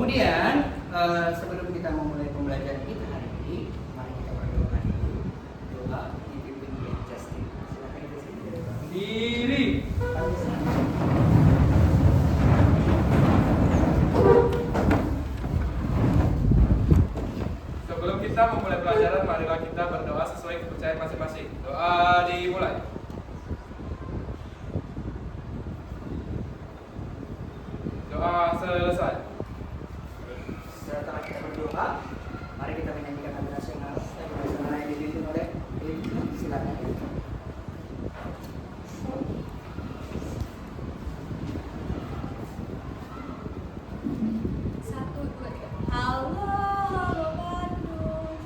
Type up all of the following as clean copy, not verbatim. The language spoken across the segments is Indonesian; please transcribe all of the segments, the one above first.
Kemudian sebelum kita memulai pembelajaran kita hari ini, mari kita berdoa dulu. Doa dipimpin oleh Justin. Silakan di sini. Diri. Sebelum kita memulai pelajaran, marilah kita berdoa sesuai kepercayaan masing-masing. Doa dimulai. Doa selesai. Setelah kita berdoa, mari kita menyanyikan lagu nasional yang dipimpin oleh Ibu. Silakan. Satu, dua, tiga. Halo, halo Bandung.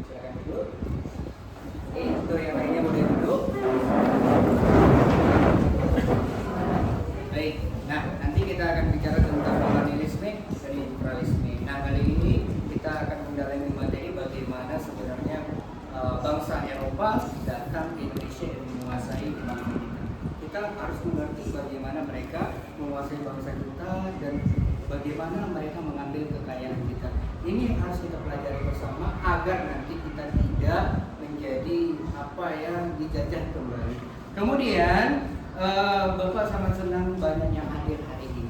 Silakan duduk. Untuk yang lainnya boleh duduk. Baik, nah nanti kita akan bicara tentang kolonialisme dan imperialisme. Nah kali ini kita akan mendalami materi bagaimana sebenarnya bangsa Eropa datang ke Indonesia dan menguasai bangsa kita. Kita harus mengerti bagaimana mereka menguasai bangsa kita dan bagaimana mereka mengambil kekayaan kita. Ini harus kita pelajari bersama agar nanti kita tidak menjadi apa yang dijajah kembali. Kemudian Bapak sangat senang banyak yang hadir hari ini.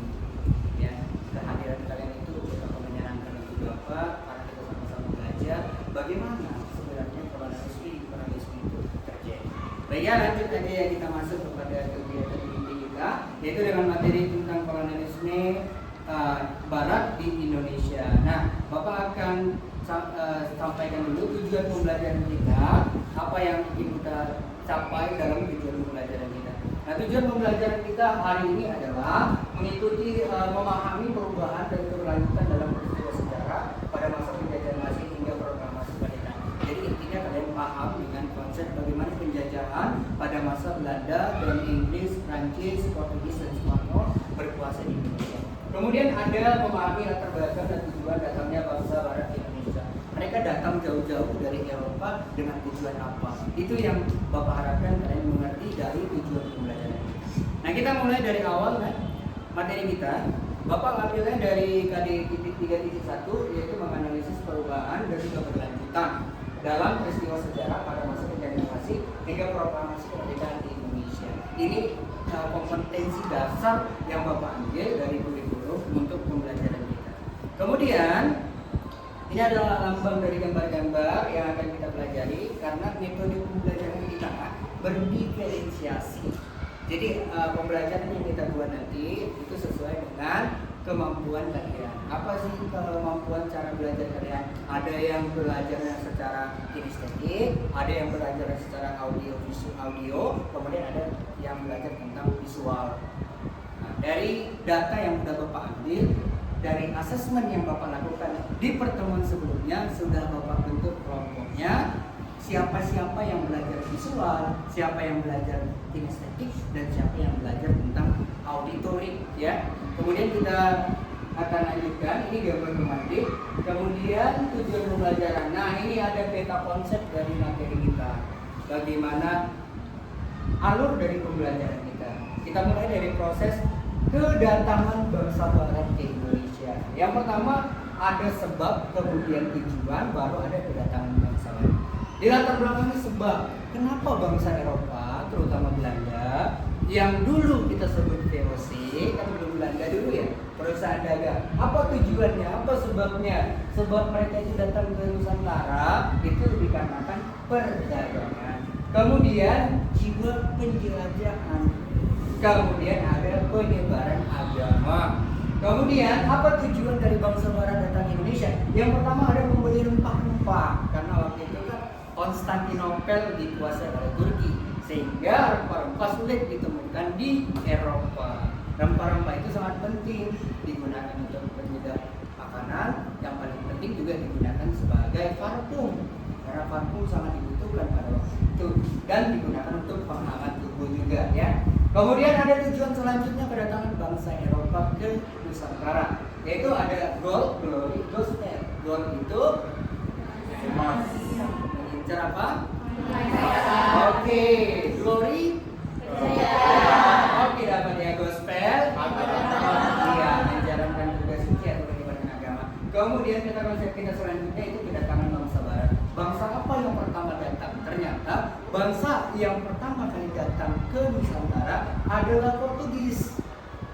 Ya, kehadiran kalian itu betapa menyenangkan untuk Bapak karena kita sama-sama belajar bagaimana sebenarnya kolonialisme itu terjadi. Baik ya, lanjut aja ya kita masuk kepada kegiatan inti kita, yaitu dengan materi tentang kolonialisme Barat di Indonesia. Nah, Bapak akan sampaikan dulu tujuan pembelajaran kita, apa yang ingin kita capai dalam tujuan pembelajaran kita. Nah, tujuan pembelajaran kita hari ini adalah mengikuti memahami perubahan dan keberlanjutan dalam peristiwa sejarah pada masa penjajahan asing hingga proklamasi kemerdekaan. Jadi intinya kalian paham dengan konsep bagaimana penjajahan pada masa Belanda dan Inggris, Prancis, Portugis dan Spanyol berkuasa di Indonesia. Kemudian ada memahami latar belakang dan tujuan datangnya bangsa Barat di Indonesia. Mereka datang jauh-jauh dari Eropa dengan tujuan apa? Itu yang Bapak harapkan kalian mengerti dari tujuan pembelajaran. Nah, kita mulai dari awal kan, materi kita. Bapak ngambilnya dari KD 3.1 yaitu menganalisis perubahan dan keberlanjutan dalam peristiwa sejarah pada masa penjajahan asing hingga proklamasi kemerdekaan di Indonesia. Ini kompetensi dasar yang Bapak ambil dari kurikulum untuk pembelajaran kita. Kemudian ini adalah lambang dari gambar-gambar yang akan kita pelajari karena metode pembelajaran kita berdiferensiasi. Jadi pembelajaran yang kita buat nanti itu sesuai dengan kemampuan kalian. Apa sih kemampuan cara belajar kalian? Ada yang belajarnya secara kinestetik, ada yang belajar secara audio, kemudian ada yang belajar tentang visual. Nah, dari data yang sudah Bapak ambil, dari asesmen yang Bapak lakukan di pertemuan sebelumnya, sudah Bapak bentuk kelompoknya. Siapa-siapa yang belajar visual, siapa yang belajar kinestetik, dan siapa yang belajar tentang auditorik, ya. Kemudian kita akan lanjutkan, ini gambar tematik. Kemudian tujuan pembelajaran. Nah, ini ada peta konsep dari materi kita. Bagaimana alur dari pembelajaran kita. Kita mulai dari proses kedatangan bangsa Barat ke Indonesia. Yang pertama ada sebab, kemudian tujuan, baru ada kedatangan bangsa Barat. Di latar belakangnya sebab, kenapa bangsa Eropa, terutama Belanda, yang dulu kita sebut VOC, kan belum Belanda dulu ya, perusahaan dagang. Apa tujuannya? Apa sebabnya? Sebab mereka itu datang ke Nusantara itu dikarenakan perdagangan. Kemudian jiwa penjelajahan. Kemudian ada penyebaran agama. Kemudian apa tujuan dari bangsa Barat datang ke Indonesia? Yang pertama ada membeli rempah-rempah, karena waktu itu kan Konstantinopel dikuasai oleh Turki, sehingga rempah-rempah sulit ditemukan di Eropa. Rempah-rempah itu sangat penting digunakan untuk penyedap makanan, yang paling penting juga digunakan sebagai parfum, karena parfum sangat dibutuhkan pada waktu itu dan digunakan untuk penghangat tubuh juga ya. Kemudian ada tujuan selanjutnya kedatangan bangsa Eropa ke Nusantara, yaitu ada gold, glory, gospel. Gold itu emas, mengincar apa? Oke, glory, oke, dapat ya gospel. Iya, menjalankan tugas suci atau beribadah agama. Kemudian konsep kita selanjutnya itu kedatangan bangsa Barat. Bangsa apa yang pertama datang? Ternyata bangsa yang pertama kali datang ke Nusantara adalah Portugis,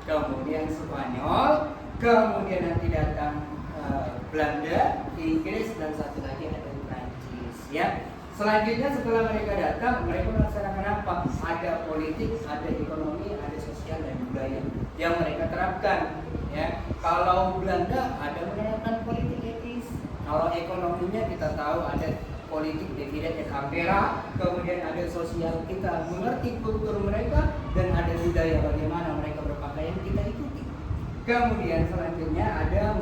kemudian Spanyol, kemudian nanti datang Belanda, Inggris, dan satu lagi ada Prancis ya. Selanjutnya setelah mereka datang, mereka melaksanakan apa? Ada politik, ada ekonomi, ada sosial dan budaya yang mereka terapkan ya. Kalau Belanda ada menerapkan politik etis, kalau ekonominya kita tahu ada politik dividen et impera, kemudian ada sosial, kita mengerti kultur mereka, dan ada budaya bagaimana mereka berpakaian, kita ikuti. Kemudian selanjutnya ada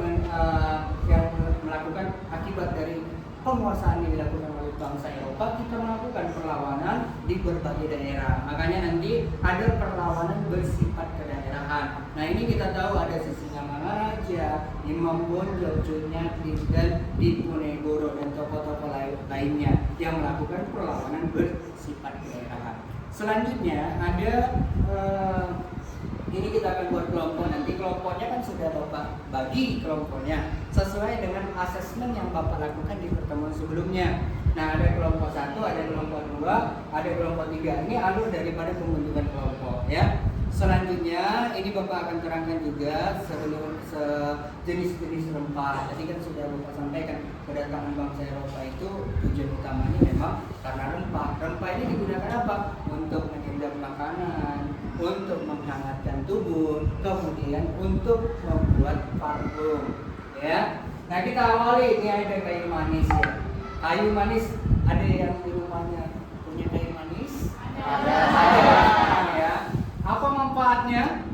yang melakukan akibat dari penguasaan yang dilakukan oleh bangsa Eropa, kita melakukan perlawanan di berbagai daerah. Makanya nanti ada perlawanan bersifat kedaerahan. Nah ini kita tahu ada Sisingamangaraja, Imam Bonjol, Cut Nyak, dan Diponegoro dan tokoh-tokoh lainnya yang melakukan perlawanan bersifat kedaerahan. Selanjutnya ada ini kita akan buat kelompok, nanti kelompoknya kan sudah Bapak bagi kelompoknya sesuai dengan asesmen yang Bapak lakukan di pertemuan sebelumnya. Nah ada kelompok 1, ada kelompok 2, ada kelompok 3. Ini alur daripada pembentukan kelompok ya. Selanjutnya ini Bapak akan terangkan juga jenis-jenis rempah. Tadi kan sudah Bapak sampaikan kedatangan bangsa Eropa itu tujuan utamanya memang karena rempah. Rempah ini digunakan apa? Untuk menyedap makanan, untuk menghangatkan tubuh, kemudian untuk membuat parfum ya. Nah kita awali, ini ada kayu manis ya. Kayu manis, ada yang di rumahnya punya kayu manis? Ada ya. Apa manfaatnya?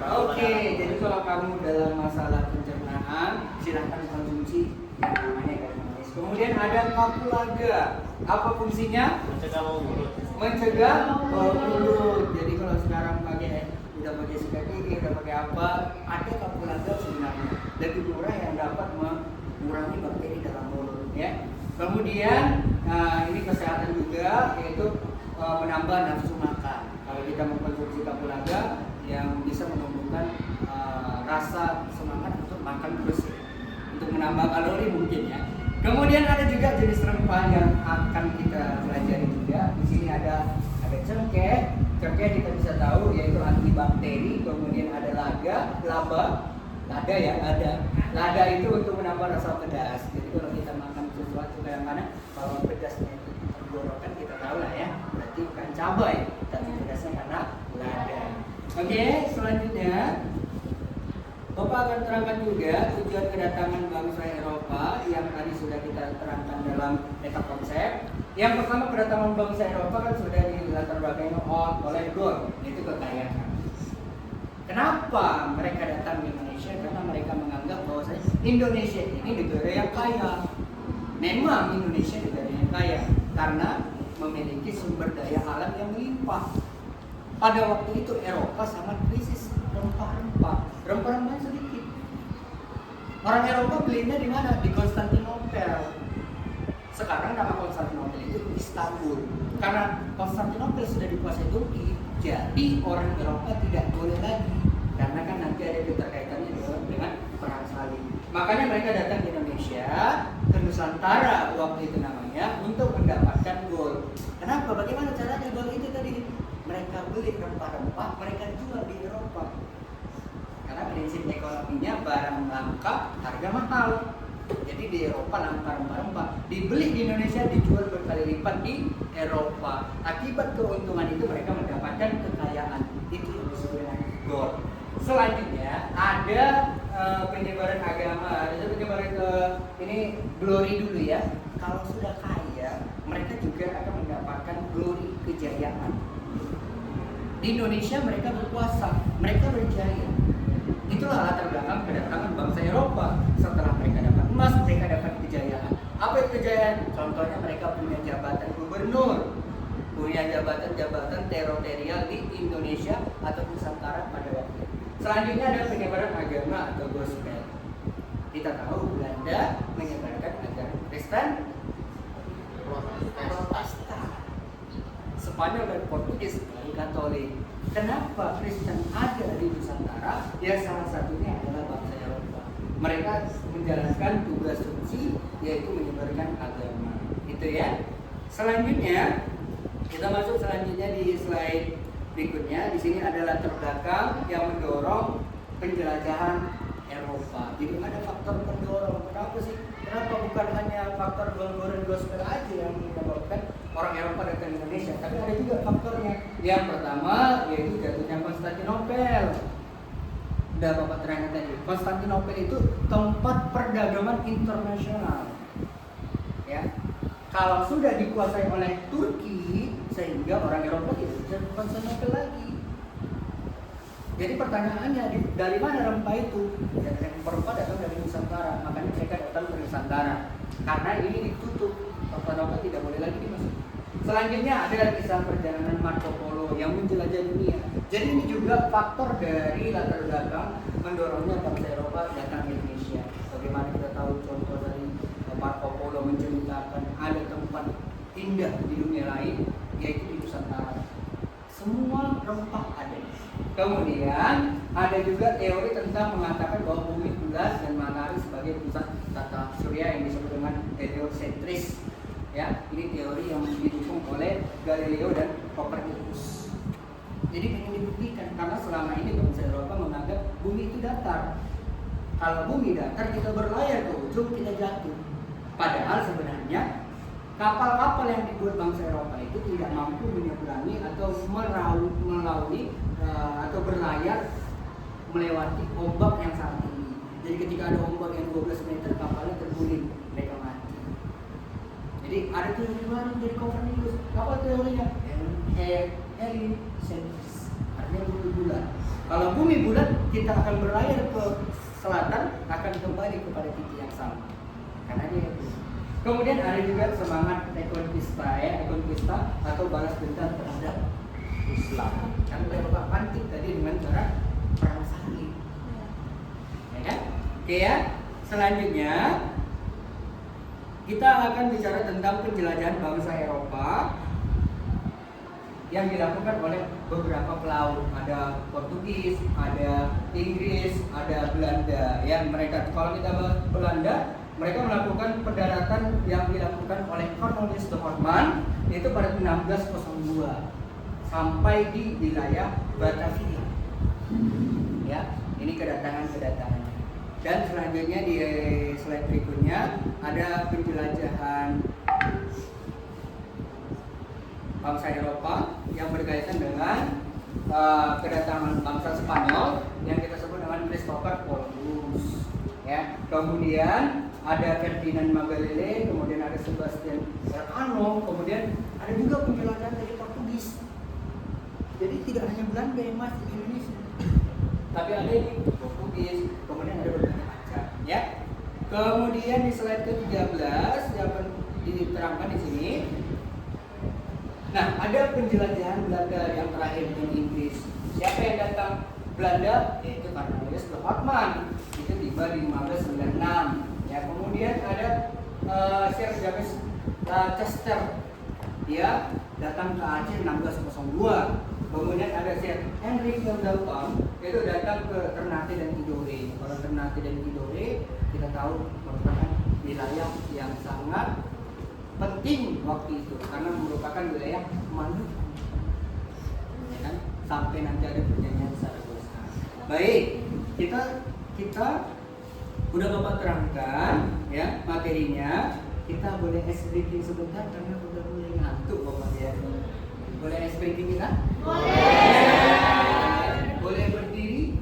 Oke, jadi kalau kamu dalam masalah pencernaan silahkan konsumsi yang namanya kayu manis. Kemudian ada kapulaga. Apa fungsinya? Mencegah bau mulut. Jadi kalau sekarang udah pakai sikat gigi, udah pakai apa, ada kapulaga sebenarnya lebih murah yang dapat mengurangi bakteri dalam mulut ya. Kemudian ini kesehatan juga, yaitu menambah nafsu makan. Kalau kita mengkonsumsi kapulaga yang bisa menumbuhkan rasa semangat untuk makan terus ya. Untuk menambah kalori mungkin ya. Kemudian ada juga jenis rempah yang akan kita pelajari juga. Di sini ada cengkeh. Cengkeh kita bisa tahu yaitu antibakteri. Kemudian ada lada ya, lada itu untuk menambah rasa pedas. Jadi kalau kita makan sesuatu kayak mana, kalau pedasnya itu tenggorokan kita tahu lah ya, berarti bukan cabai, tapi pedasnya karena lada. Oke, selanjutnya Bapak akan terangkan juga tujuan kedatangan bangsa Eropa yang tadi sudah kita terangkan dalam meta konsep. Yang pertama, kedatangan bangsa Eropa kan sudah dilatar belakangi oleh gold, yaitu kekayaan. Kenapa mereka datang ke Indonesia? Karena mereka menganggap bahwa Indonesia ini negara yang kaya. Memang Indonesia negara yang kaya karena memiliki sumber daya alam yang melimpah. Pada waktu itu Eropa sangat krisis rempah-rempah. Rempah-rempahnya sedikit. Orang Eropa belinya di mana? Di Konstantinopel. Sekarang nama Konstantinopel itu Istanbul. Karena Konstantinopel sudah dikuasai Turki, jadi orang Eropa tidak boleh lagi. Karena kan nanti ada keterkaitannya dengan perang salib. Makanya mereka datang ke Indonesia, ke Nusantara waktu itu namanya, untuk mendapatkan gold. Kenapa? Bagaimana caranya gold itu tadi? Mereka beli rempah-rempah, mereka jual di Eropa. Karena prinsip ekonominya barang langka, harga mahal. Jadi di Eropa langka rempah-rempah, dibeli di Indonesia, dijual berkali lipat di Eropa. Akibat keuntungan itu mereka mendapatkan kekayaan. Itu yang disebut dengan gold. Selanjutnya ada penyebaran agama, ada penyebaran ke ini glory dulu ya. Kalau sudah kaya, mereka juga akan mendapatkan glory, kejayaan. Di Indonesia mereka berkuasa, mereka berjaya. Itulah latar belakang kedatangan bangsa Eropa. Setelah mereka dapat emas, mereka dapat kejayaan. Apa itu kejayaan? Contohnya mereka punya jabatan gubernur, punya jabatan-jabatan teritorial di Indonesia atau Nusantara pada waktu itu. Selanjutnya ada penyebaran agama atau gospel. Kita tahu Belanda menyebarkan ajaran Kristen, Protestan. Spanyol dan Portugis dari Katolik. Kenapa Kristen ada di Nusantara? Ya salah satunya adalah bangsa Eropa. Mereka menjalankan tugas suci yaitu menyebarkan agama. Itu ya. Selanjutnya kita masuk selanjutnya di slide berikutnya. Di sini adalah latar belakang yang mendorong penjelajahan Eropa. Jadi ada faktor pendorong. Kenapa sih? Kenapa bukan hanya faktor golongan gospel aja yang menyebabkan orang Eropa datang ke Indonesia, tapi ada juga faktornya. Yang pertama yaitu jatuhnya Konstantinopel. Udah Bapak terangkan tadi. Konstantinopel itu tempat perdagangan internasional. Ya. Kalau sudah dikuasai oleh Turki, sehingga orang Eropa tidak bisa ke Konstantinopel lagi. Jadi pertanyaannya, dari mana rempah itu? Ya, rempah datang dari Nusantara, makanya mereka datang ke Nusantara. Karena ini ditutup, Konstantinopel tidak boleh lagi dimasuk. Selanjutnya ada kisah perjalanan Marco Polo yang menjelajah dunia. Jadi ini juga faktor dari latar belakang mendorongnya bangsa Eropa datang ke Indonesia. Bagaimana kita tahu contoh dari Marco Polo menceritakan ada tempat indah di dunia lain, yaitu di Nusantara. Semua rempah ada. Kemudian ada juga teori tentang mengatakan bahwa bumi bulat dan matahari sebagai pusat tata surya yang disebut dengan heliocentris. Ya, ini teori yang didukung oleh Galileo dan Copernicus. Jadi ingin dibuktikan karena selama ini bangsa Eropa menganggap bumi itu datar. Kalau bumi datar kita berlayar ke ujung kita jatuh. Padahal sebenarnya kapal-kapal yang dibuat bangsa Eropa itu tidak mampu menyeberangi atau melalui atau berlayar melewati ombak yang sangat tinggi. Jadi ketika ada ombak yang 12 meter kapalnya terguling, mereka mati. Jadi ada teori baru dari Copernicus. Apa teorinya? Heliocentris. Artinya bumi bulat. Kalau bumi bulat, kita akan berlayar ke selatan, akan kembali kepada titik yang sama. Karena dia itu. Kemudian ada juga semangat reconquista atau balas dendam terhadap Islam. Kan oleh Bapak Pantik tadi dengan cara perang salib. Ya kan? Oke ya. Selanjutnya kita akan bicara tentang penjelajahan bangsa Eropa yang dilakukan oleh beberapa pelaut. Ada Portugis, ada Inggris, ada Belanda. Ya, mereka kalau kita Belanda, mereka melakukan pendaratan yang dilakukan oleh Cornelis de Houtman itu pada 1602 sampai di wilayah Batavia. Ya, ini kedatangan. Dan selanjutnya di slide berikutnya ada penjelajahan bangsa Eropa yang berkaitan dengan kedatangan bangsa Spanyol yang kita sebut dengan Christopher Columbus. Ya, kemudian ada Ferdinand Magellan, kemudian ada Sebastian Elcano, kemudian ada juga penjelajahan dari Portugis. Jadi tidak hanya Belanda yang masuk di Indonesia, tapi ada di Portugis, kemudian ada berbagai macam. Ya, kemudian di slide ke-13 yang akan diterangkan di sini. Nah, ada penjelajahan Belanda yang terakhir dengan Inggris. Siapa yang datang Belanda? Yaitu Cornelis de Houtman. Itu tiba di 1596. Ya, kemudian ada Sir James Chester. Dia datang ke Aceh 1602. Kemudian ada Sir Henry van Dalton, itu datang ke Ternate dan Tidore. Kalau Ternate dan Tidore kita tahu merupakan wilayah yang sangat penting waktu itu karena merupakan wilayah manusia. Ya kan? Sampai nanti ada perjanjian Saragossa. Baik, kita udah Bapak terangkan ya materinya. Kita boleh ice breaking sebentar karena udah mulai ngantuk Bapak ya. Boleh ice breaking kita? Boleh. Boleh berdiri?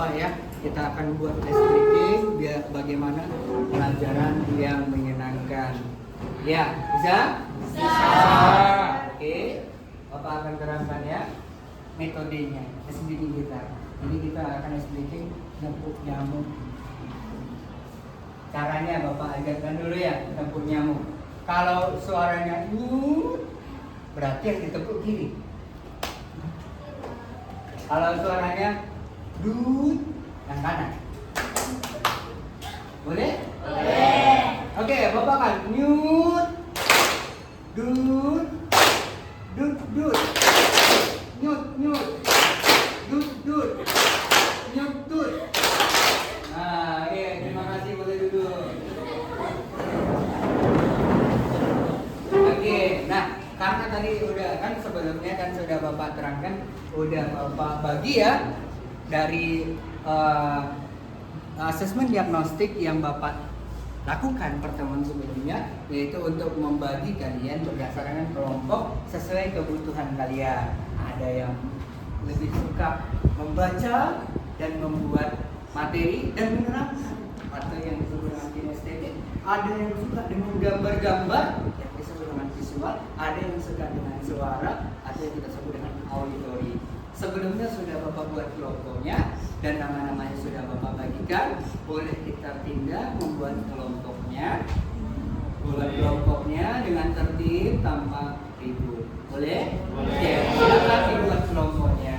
Bapak ya, kita akan buat ice breaking biar bagaimana pelajaran yang menyenangkan. Ya, bisa? Oke, Bapak akan terangkan ya metodenya, ice breaking kita. Ini kita akan ice breaking nempuk nyamuk. Caranya Bapak ajarkan dulu ya, nempuk nyamuk. Kalau suaranya berarti yang ditepuk kiri. Kalau suaranya dut, yang kanan. Boleh? Boleh. Oke, Bapak kan nyut, dut, dut, dut, nyut, nyut, dut, dut, nyut, dut. Nah, oke, terima kasih, boleh duduk. Oke, nah karena tadi udah kan sebelumnya kan sudah Bapak terangkan, udah Bapak bagi ya dari asesmen diagnostik yang Bapak lakukan pertemuan sebelumnya, yaitu untuk membagi kalian berdasarkan kelompok sesuai kebutuhan kalian. Ada yang lebih suka membaca dan membuat materi dan menerangkan, atau yang disebut dengan kinestetik. Ada yang suka dengan gambar-gambar yang disebut dengan visual, ada yang suka dengan suara, atau yang kita sebut dengan auditory. Sebelumnya sudah Bapak buat kelompoknya dan nama-namanya sudah Bapak bagikan. Boleh kita pindah membuat kelompoknya. Buat kelompoknya dengan tertib tanpa ribut. Boleh? Boleh. Oke, silakan dibuat kelompoknya.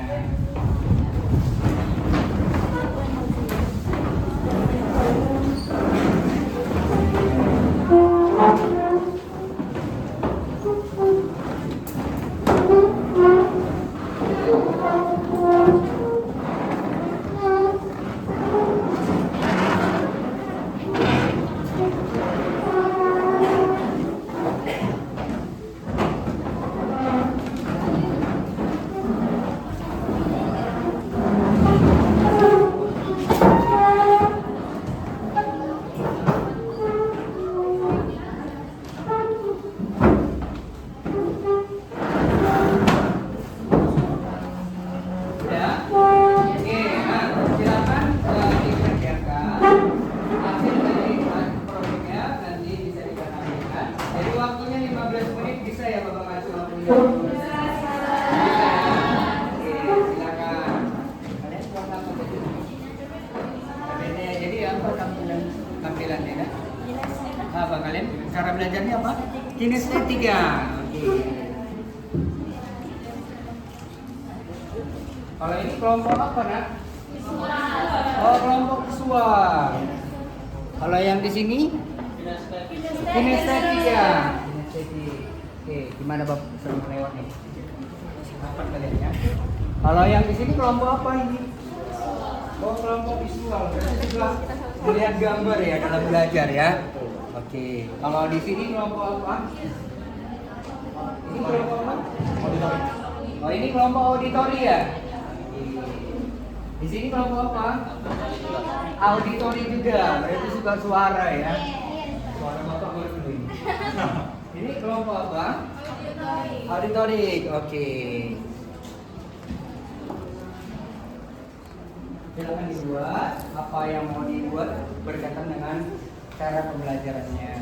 Apa kalian? Cara belajarnya apa? Kinestetika. Oke. Kalau ini kelompok apa, Nak? Oh, kelompok visual. Kalau yang di sini? Kinestetika. Oke, gimana Bapak sering lewat nih? Apa kalian ya? Kalau yang di sini kelompok apa ini? Oh, kelompok visual. Berarti juga melihat gambar ya dalam belajar ya. Oke, kalau di sini kelompok apa? Ini kelompok apa? Oh, ini kelompok auditori ya? Di sini kelompok apa? Auditori juga, berarti suka suara ya? Suara Bapak baru dulu ini. Ini kelompok apa? Auditori, oke. Silakan dibuat apa yang mau dibuat berkaitan dengan cara pembelajarannya.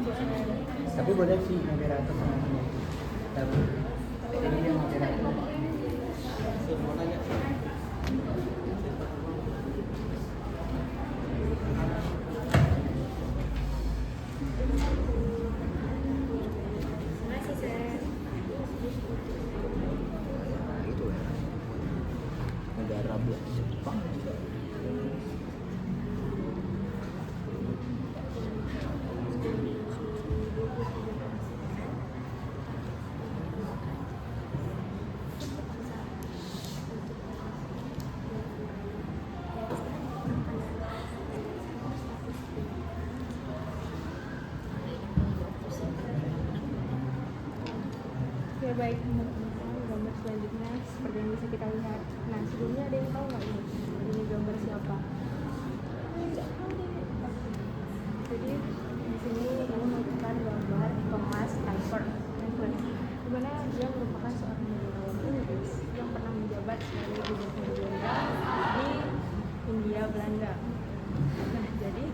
Tapi boleh sih moderator sama teman. Tapi jadi dia moderator. Mau nanya. Makasih, Sir. Nah, itu ya. Negara Jepang juga. Ya baik, teman-teman, gambar selanjutnya seperti yang bisa kita lihat. Nah, sebelumnya ada yang tahu nggak ini gambar siapa? Nggak tahu deh. Jadi di sini ini merupakan gambar Thomas Typer, di mana dia merupakan seorang negarawan Inggris yang pernah menjabat sebagai gubernur jenderal di Hindia Belanda. Nah, jadi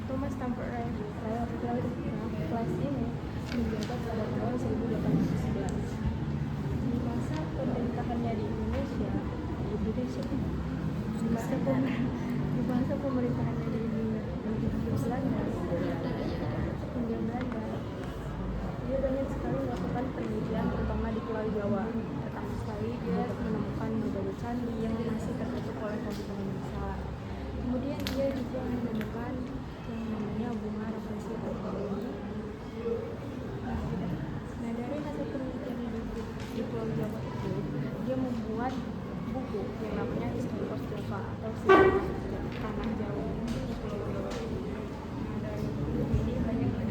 Thomas Typer Class ini menjabat pada tahun 1811. Di masa pemerintahannya di Indonesia, di masa pemerintahannya di Hindia Belanda, dia banyak sekali melakukan penelitian terutama di Pulau Jawa. Pertama sekali dia menemukan berbagai candi yang masih tertutup oleh kabut Indonesia. Kemudian dia juga menemukan yang namanya bunga rafflesia terbaru. Nah, dari hasil penelitian di Pulau Jawa itu, dia membuat buku yang namanya History of Java atau sejarah tanah Jawa di Pulau Jawa. Nah, dari buku ini banyak yang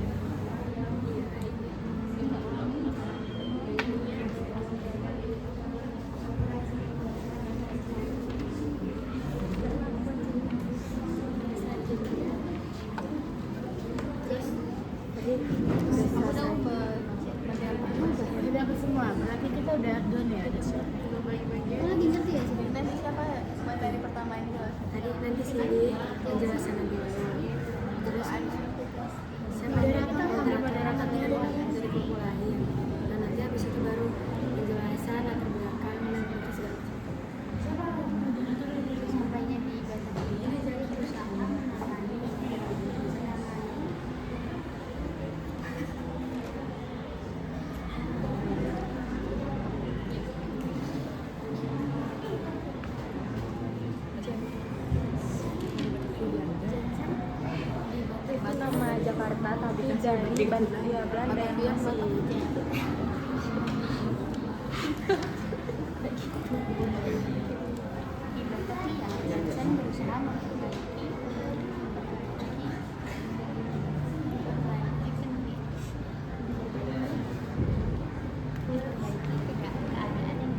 Udah apa semua? Berarti kita udah done ya? Lu lagi ngerti ya sih? Nanti siapa materi pertama yang jelas? Nanti sendiri penjelasan lebih lanjut. Terus moderatornya dari populasi. Nah, nanti habis itu baru penjelasan latar belakang dan itu segala macam. Sampainya di bahasa Inggris dari perusahaan itu nama Jakarta tapi dari Hindia Belanda yang masih Jansen berusaha memperbaiki keadaan yang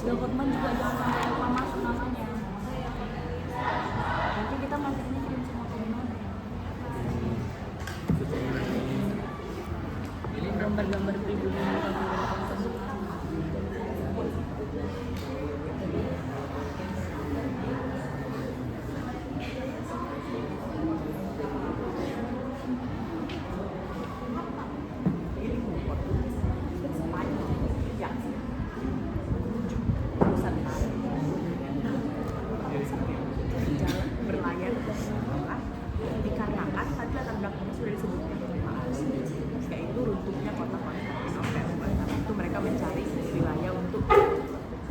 Government juga jangan sampai lupa masuk namanya. Nanti kita materinya kirim semua ke mana? Ini gambar-gambar pribumi berlayar dikarenakan tadi latar belakangnya sudah disebutkan yaitu runtuhnya kota Konstantinopel. Karena itu mereka mencari wilayah untuk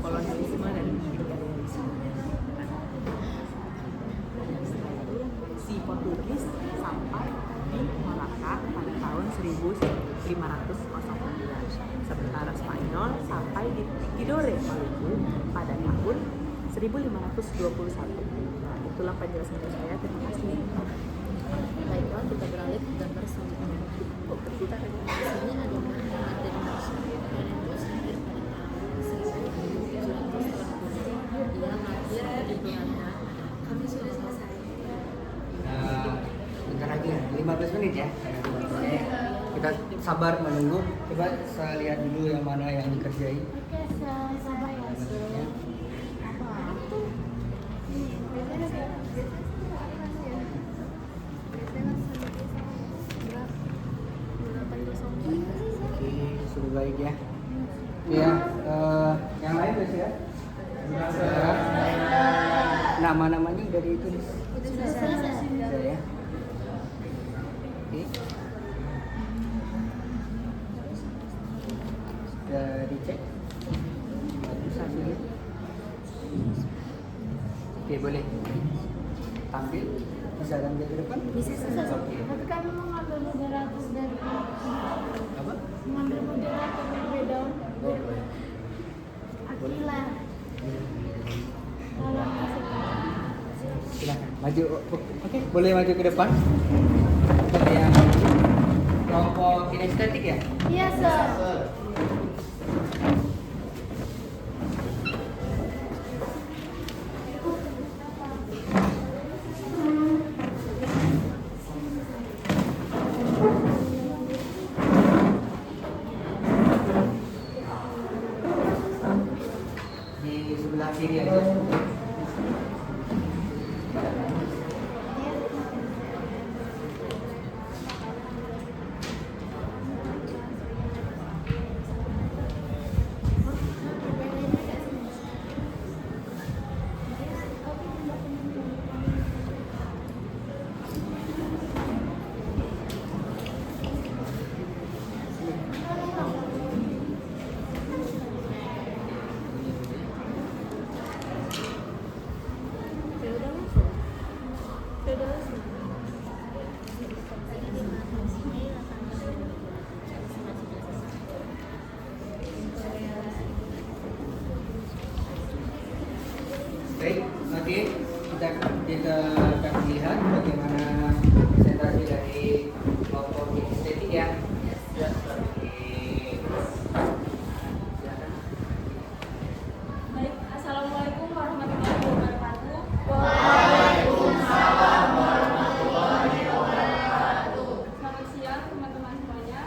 kolonialisme dan imperialisme. Setelah itu si Portugis sampai di Malaka pada tahun 1509, sementara Spanyol sampai di Tidore, Maluku pada tahun 1521. Nah, itulah penjelasan dari saya. Terima kasih. Baiklah, kita beralih ke gambar selanjutnya. Kita di sini ada materi Indonesia dan itu lahir pada tahun 1980. Dia lahir di Belanda. Kami sudah selesai. Bentar lagi ya, 15 menit ya. Kita sabar menunggu. Coba saya lihat dulu yang mana yang dikerjai. Oke, sabar ya. Apa? Oke, sudah baik ya. Ya, yang lain guys ya. Nama-namanya udah ditulis. Sudah selesai. Sudah ya. Oke. Sudah dicek. Bagus hasilnya. Oke, boleh. Tampil. Bisa tampil ke depan? Bisa. Oke. Tapi kami mau ngambil moderator dari Apa? mengambil moderator berbeda. Akila. Tolong kasih. Silakan maju. Oke, boleh maju ke depan. Untuk yang kelompok kinestetik ya. Iya, Sir. Di sebelah kiri aja. Baik, oke. Kita akan lihat bagaimana presentasi dari kelompok kinestetik ya. Ya, oke. Silakan. Baik, assalamualaikum warahmatullahi wabarakatuh. Selamat siang teman-teman semuanya.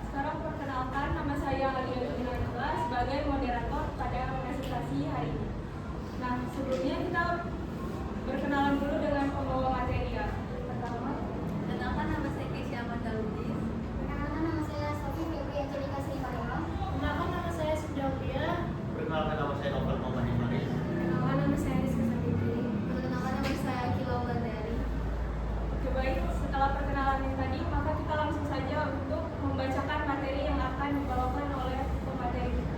Sekarang perkenalkan, nama saya Alia Yunanila sebagai moderator pada presentasi hari ini. Nah, sebelumnya kita berkenalan dulu dengan pembawa materi ya. Pertama, Kenalkan, nama saya Keisha Amanda Lubis. Perkenalkan, nama saya Sofi Febri Angelika Sriparima. kenalkan nama saya Sudalia. Perkenalkan nama saya Novel Muhammad Imanis. Kenalkan, nama saya Rizka Sabitri. Perkenalkan, nama saya Akila Wulandari. Oke, baik, setelah perkenalan yang tadi, maka kita langsung saja untuk membacakan materi yang akan dibawakan oleh pemateri kita.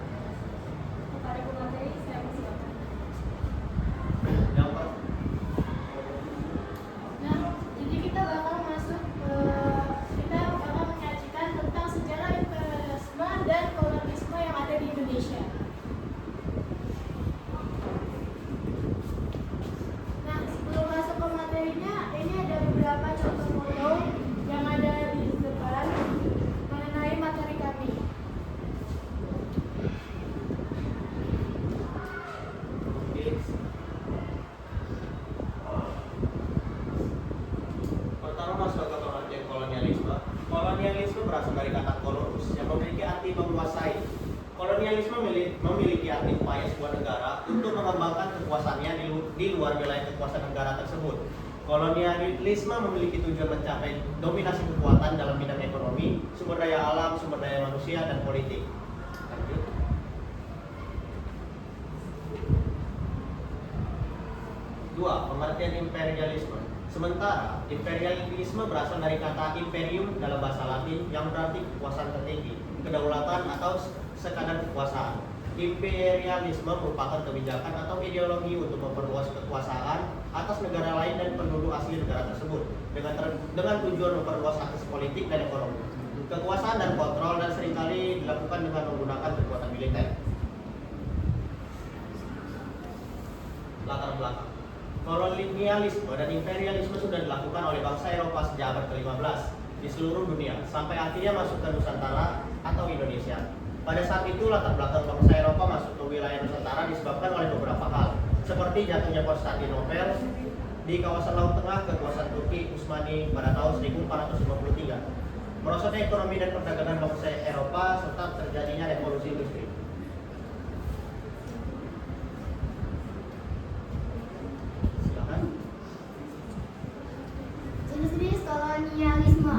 Kepada pemateri, saya persilakan. Yang Imperialisme memiliki arti upaya sebuah negara untuk mengembangkan kekuasaannya di luar wilayah kekuasaan negara tersebut. Kolonialisme memiliki tujuan mencapai dominasi kekuatan dalam bidang ekonomi, sumber daya alam, sumber daya manusia, dan politik. Lanjut. Dua, pengertian imperialisme. Sementara imperialisme berasal dari kata imperium dalam bahasa Latin yang berarti kekuasaan tertinggi, kedaulatan atau sekadar kekuasaan. Imperialisme merupakan kebijakan atau ideologi untuk memperluas kekuasaan atas negara lain dan penduduk asli negara tersebut dengan tujuan memperluas akses politik dan ekonomi, kekuasaan dan kontrol, dan seringkali dilakukan dengan menggunakan kekuatan militer. Latar belakang. Kolonialisme dan imperialisme sudah dilakukan oleh bangsa Eropa sejak abad ke-15 di seluruh dunia sampai akhirnya masuk ke Nusantara atau Indonesia. Pada saat itu latar belakang bangsa Eropa masuk ke wilayah Nusantara disebabkan oleh beberapa hal, seperti jatuhnya Konstantinopel di kawasan Laut Tengah kekuasaan Turki Utsmani pada tahun 1453, merosotnya ekonomi dan perdagangan bangsa Eropa, serta terjadinya revolusi industri. Jenis-jenis kolonialisme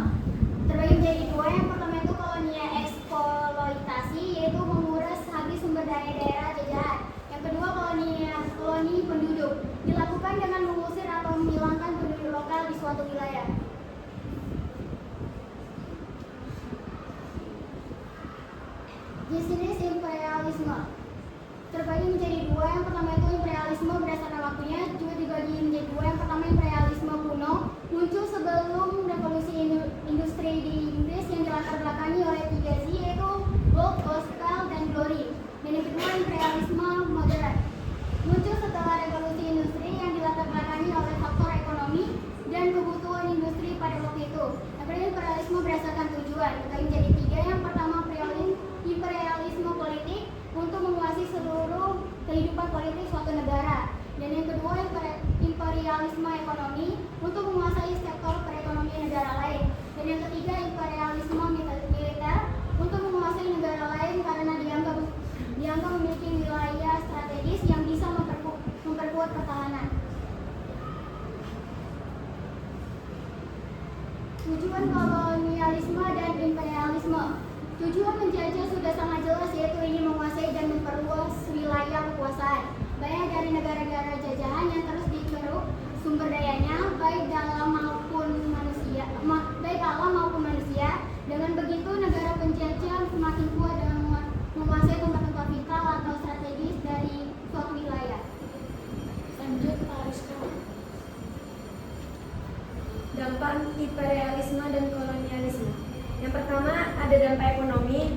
terbagi menjadi dua. Yang pertama itu kolonial eksploitasi, yaitu menguras habis sumber daya daerah jajahan. Yang kedua koloni penduduk, dilakukan dengan mengusir atau menghilangkan penduduk lokal di suatu wilayah. Jenis-jenis imperialisme terbagi menjadi dua. Yang pertama itu imperialisme berdasarkan waktunya juga dibagi menjadi dua. Yang pertama imperialisme kuno, muncul sebelum revolusi industri di Inggris yang dilatar belakangi oleh 3Z, yaitu gold, gospel, dan glory. Dan yang kedua imperialisme modern, muncul setelah revolusi industri yang dilatar belakangi oleh faktor ekonomi dan kebutuhan industri pada waktu itu. Yang kedua imperialisme berdasarkan tujuan dibagi menjadi tiga. Yang pertama imperialisme politik, untuk menguasai seluruh kehidupan politik suatu negara. Dan yang kedua imperialisme ekonomi, untuk menguasai sektor perekonomian negara lain. Dan yang ketiga imperialisme militer, untuk menguasai negara lain karena dianggap memiliki wilayah strategis yang bisa memperkuat pertahanan. Tujuan kolonialisme dan imperialisme. Tujuan menjajah sudah sangat jelas, yaitu ingin menguasai dan memperluas wilayah kekuasaan, baik dari negara-negara jajahan yang terus dikeruk sumber dayanya, baik alam maupun manusia. Dengan begitu negara penjajah semakin kuat dalam menguasai tempat-tempat vital atau strategis dari suatu wilayah. Lanjut Pak Rizka. Dampak imperialisme dan kolonialisme. Yang pertama ada dampak ekonomi,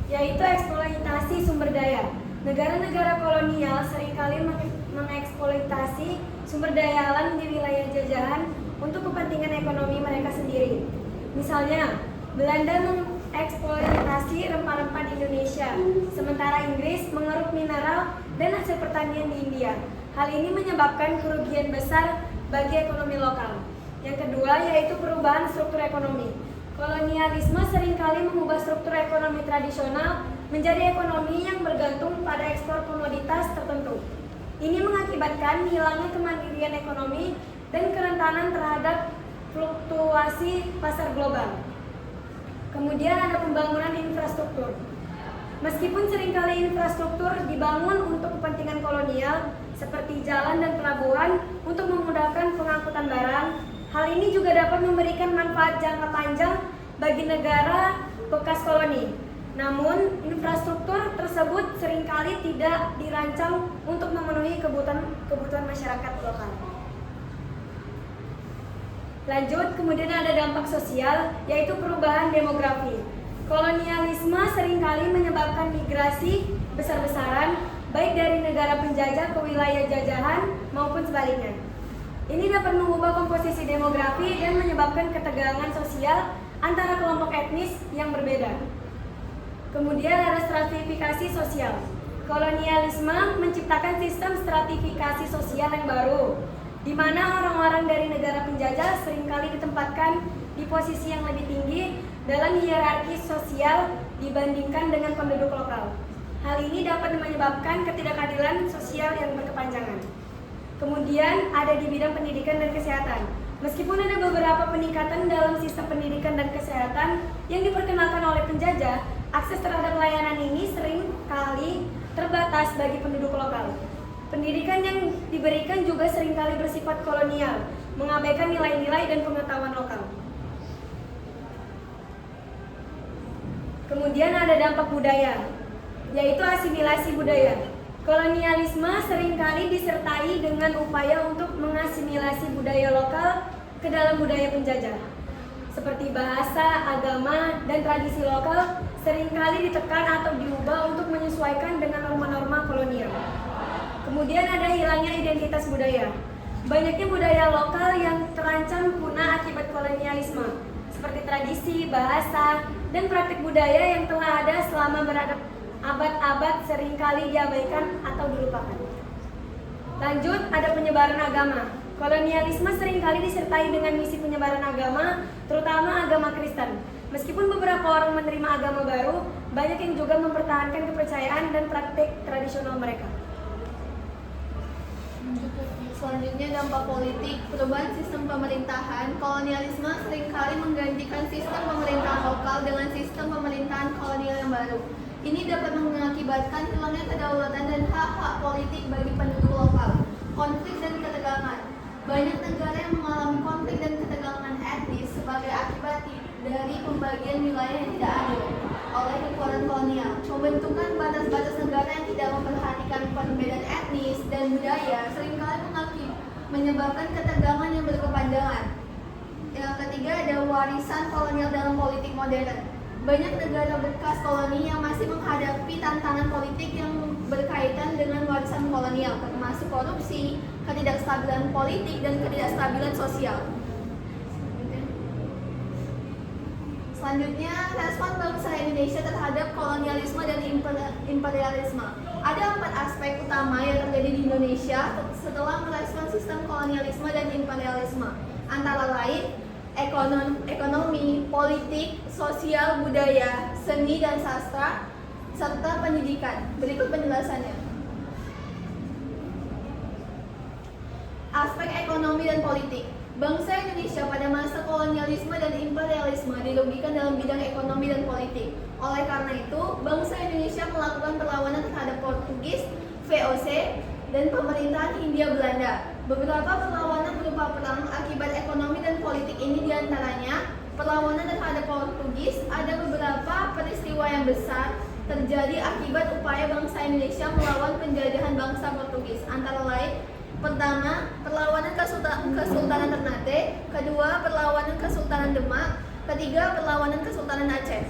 yaitu eksploitasi sumber daya. Negara-negara kolonial seringkali mengeksploitasi sumber daya alam di wilayah jajahan untuk kepentingan ekonomi mereka sendiri. Misalnya, Belanda mengeksploitasi rempah-rempah di Indonesia, sementara Inggris mengeruk mineral dan hasil pertanian di India. Hal ini menyebabkan kerugian besar bagi ekonomi lokal. Yang kedua yaitu perubahan struktur ekonomi. Kolonialisme seringkali mengubah struktur ekonomi tradisional menjadi ekonomi yang bergantung pada ekspor komoditas tertentu. Ini mengakibatkan hilangnya kemandirian ekonomi dan kerentanan terhadap fluktuasi pasar global. Kemudian ada pembangunan infrastruktur. Meskipun seringkali infrastruktur dibangun untuk kepentingan kolonial seperti jalan dan pelabuhan untuk memudahkan pengangkutan barang, hal ini juga dapat memberikan manfaat jangka panjang bagi negara bekas koloni. Namun, infrastruktur tersebut seringkali tidak dirancang untuk memenuhi kebutuhan masyarakat lokal. Lanjut, kemudian ada dampak sosial, yaitu perubahan demografi. Kolonialisme seringkali menyebabkan migrasi besar-besaran, baik dari negara penjajah ke wilayah jajahan maupun sebaliknya. Ini dapat mengubah komposisi demografi dan menyebabkan ketegangan sosial antara kelompok etnis yang berbeda. Kemudian ada stratifikasi sosial. Kolonialisme menciptakan sistem stratifikasi sosial yang baru, di mana orang-orang dari negara penjajah seringkali ditempatkan di posisi yang lebih tinggi dalam hierarki sosial dibandingkan dengan penduduk lokal. menyebabkan ketidakadilan sosial yang berkepanjangan. Kemudian ada di bidang pendidikan dan kesehatan. Meskipun ada beberapa peningkatan dalam sistem pendidikan dan kesehatan yang diperkenalkan oleh penjajah, akses terhadap layanan ini sering kali terbatas bagi penduduk lokal. Pendidikan yang diberikan juga seringkali bersifat kolonial, mengabaikan nilai-nilai dan pengetahuan lokal. Kemudian ada dampak budaya, yaitu asimilasi budaya. Kolonialisme seringkali disertai dengan upaya untuk mengasimilasi budaya lokal ke dalam budaya penjajah. Seperti bahasa, agama, dan tradisi lokal seringkali ditekan atau diubah untuk menyesuaikan dengan norma-norma kolonial. Kemudian ada hilangnya identitas budaya. Banyaknya budaya lokal yang terancam punah akibat kolonialisme, seperti tradisi, bahasa, dan praktik budaya yang telah ada selama abad-abad seringkali diabaikan atau dilupakan. Lanjut, ada penyebaran agama. Kolonialisme seringkali disertai dengan misi penyebaran agama, terutama agama Kristen. Meskipun beberapa orang menerima agama baru, banyak yang juga mempertahankan kepercayaan dan praktik tradisional mereka. Selanjutnya dampak politik, perubahan sistem pemerintahan. Kolonialisme seringkali menggantikan sistem pemerintahan lokal dengan sistem pemerintahan kolonial yang baru. Ini dapat mengakibatkan hilangnya kedaulatan dan hak-hak politik bagi penduduk lokal. Konflik dan ketegangan. Banyak negara yang mengalami konflik dan ketegangan etnis sebagai akibat dari pembagian wilayah yang tidak adil oleh kekuatan kolonial. Pembentukan batas-batas negara yang tidak memperhatikan perbedaan etnis dan budaya seringkali menyebabkan ketegangan yang berkepanjangan. Yang ketiga ada warisan kolonial dalam politik modern. Banyak negara bekas koloni yang masih menghadapi tantangan politik yang berkaitan dengan warisan kolonial, termasuk korupsi, ketidakstabilan politik, dan ketidakstabilan sosial. Selanjutnya, respon bangsa Indonesia terhadap kolonialisme dan imperialisme. Ada 4 aspek utama yang terjadi di Indonesia setelah merespon sistem kolonialisme dan imperialisme, antara lain ekonomi, politik, sosial, budaya, seni dan sastra, serta pendidikan. Berikut penjelasannya. Aspek ekonomi dan politik. Bangsa Indonesia pada masa kolonialisme dan imperialisme dirugikan dalam bidang ekonomi dan politik. Oleh karena itu, bangsa Indonesia melakukan perlawanan terhadap Portugis, VOC, dan pemerintahan Hindia Belanda. Beberapa perlawanan berupa perang akibat ekonomi dan politik ini diantaranya perlawanan terhadap Portugis. Ada beberapa peristiwa yang besar terjadi akibat upaya bangsa Indonesia melawan penjajahan bangsa Portugis, antara lain: pertama, perlawanan Kesultanan Ternate; kedua, perlawanan Kesultanan Demak; ketiga, perlawanan Kesultanan Aceh.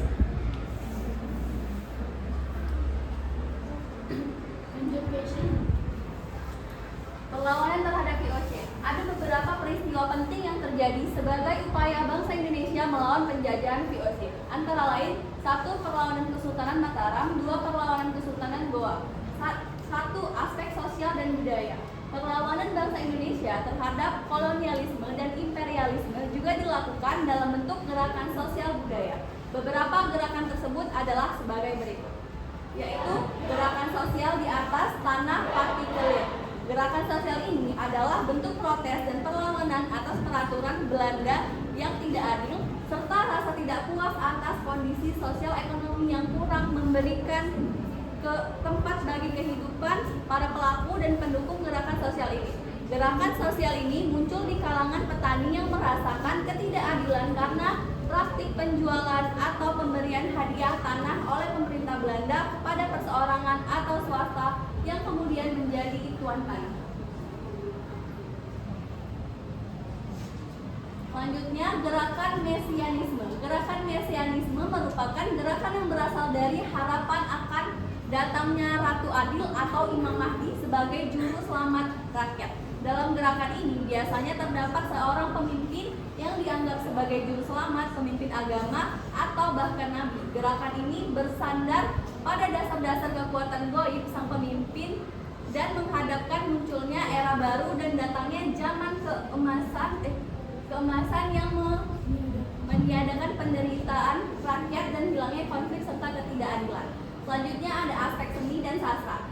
Perlawanan terhadap VOC. Ada beberapa peristiwa penting yang terjadi sebagai upaya bangsa Indonesia melawan penjajahan VOC. Antara lain, 1. Perlawanan Kesultanan Mataram; 2. Perlawanan Kesultanan Goa. 1. Aspek sosial dan budaya. Perlawanan bangsa Indonesia terhadap kolonialisme dan imperialisme juga dilakukan dalam bentuk gerakan sosial budaya. Beberapa gerakan tersebut adalah sebagai berikut, yaitu gerakan sosial di atas tanah partikelir. Gerakan sosial ini adalah bentuk protes dan perlawanan atas peraturan Belanda yang tidak adil, serta rasa tidak puas atas kondisi sosial ekonomi yang kurang memberikan tempat bagi kehidupan para pelaku dan pendukung gerakan sosial ini. Gerakan sosial ini muncul di kalangan petani yang merasakan ketidakadilan karena praktik penjualan atau pemberian hadiah tanah oleh pemerintah Belanda kepada perseorangan atau swasta yang kemudian menjadi tuan tanah. Selanjutnya, gerakan mesianisme. Gerakan mesianisme merupakan gerakan yang berasal dari harapan akan datangnya Ratu Adil atau Imam Mahdi sebagai juru selamat rakyat. Dalam gerakan ini biasanya terdapat seorang pemimpin yang dianggap sebagai juru selamat, pemimpin agama, atau bahkan nabi. Gerakan ini bersandar pada dasar-dasar kekuatan gaib sang pemimpin dan menghadapkan munculnya era baru dan datangnya zaman keemasan yang meniadakan penderitaan rakyat dan hilangnya konflik serta ketidakadilan. Selanjutnya ada aspek seni dan sastra.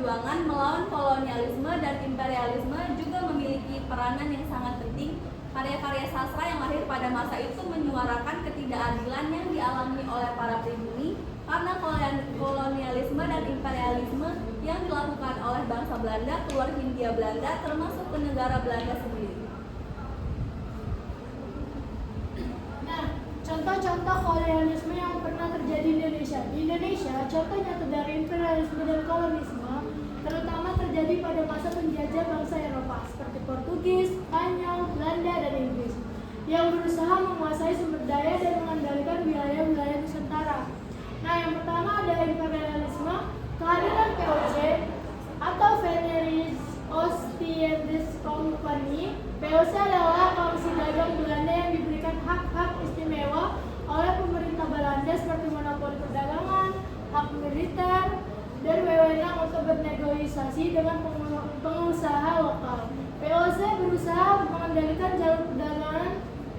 perjuangan melawan kolonialisme dan imperialisme juga memiliki peranan yang sangat penting. Karya-karya sastra yang lahir pada masa itu menyuarakan ketidakadilan yang dialami oleh para pribumi karena kolonialisme dan imperialisme yang dilakukan oleh bangsa Belanda ke luar Hindia Belanda, termasuk ke negara Belanda sendiri. Nah, contoh-contoh kolonialisme yang pernah terjadi di Indonesia. Di Indonesia, contoh nyata dari imperialisme dan kolonisme terutama terjadi pada masa penjajah bangsa Eropa seperti Portugis, Spanyol, Belanda, dan Inggris yang berusaha menguasai sumber daya dan mengendalikan wilayah-wilayah Nusantara. Nah, yang pertama ada imperialisme. Kehadiran VOC atau Veneris Oostindische Compagnie. VOC adalah komisi dagang Belanda yang diberikan hak-hak istimewa oleh pemerintah Belanda seperti monopoli perdagangan, hak militer, dan wewenang untuk bernegosiasi dengan pengusaha lokal. VOC berusaha mengendalikan jalur perdagangan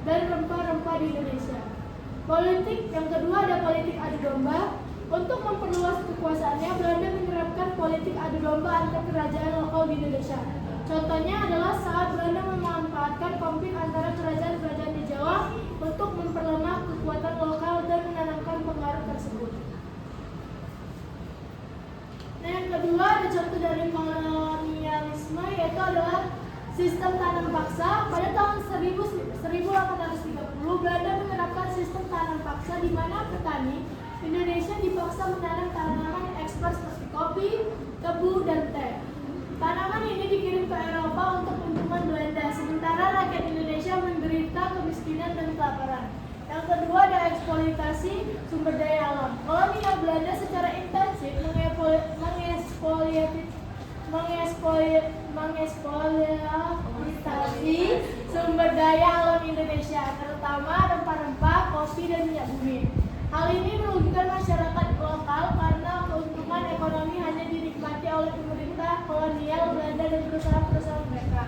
dan rempah-rempah di Indonesia. Politik yang kedua ada politik adu domba. Untuk memperluas kekuasaannya, Belanda menerapkan politik adu domba antar kerajaan lokal di Indonesia. Contohnya adalah saat Belanda memanfaatkan konflik antara kerajaan-kerajaan di Jawa untuk memperlemah kekuatan lokal dan menanamkan pengaruh tersebut. Nah, yang kedua ada contoh dari kolonialisme, yaitu adalah sistem tanam paksa. Pada tahun 1830, Belanda menerapkan sistem tanam paksa di mana petani Indonesia dipaksa menanam tanaman ekspor seperti kopi, tebu, dan teh. Tanaman ini dikirim ke Eropa untuk keuntungan Belanda, sementara rakyat Indonesia menderita kemiskinan dan kelaparan. Yang kedua ada eksploitasi sumber daya alam. Kolonial Belanda secara intensif mengeksploitasi sumber daya alam Indonesia, terutama rempah-rempah, kopi, dan minyak bumi. Hal ini merugikan masyarakat lokal karena keuntungan ekonomi hanya dinikmati oleh pemerintah kolonial Belanda dan perusahaan-perusahaan mereka.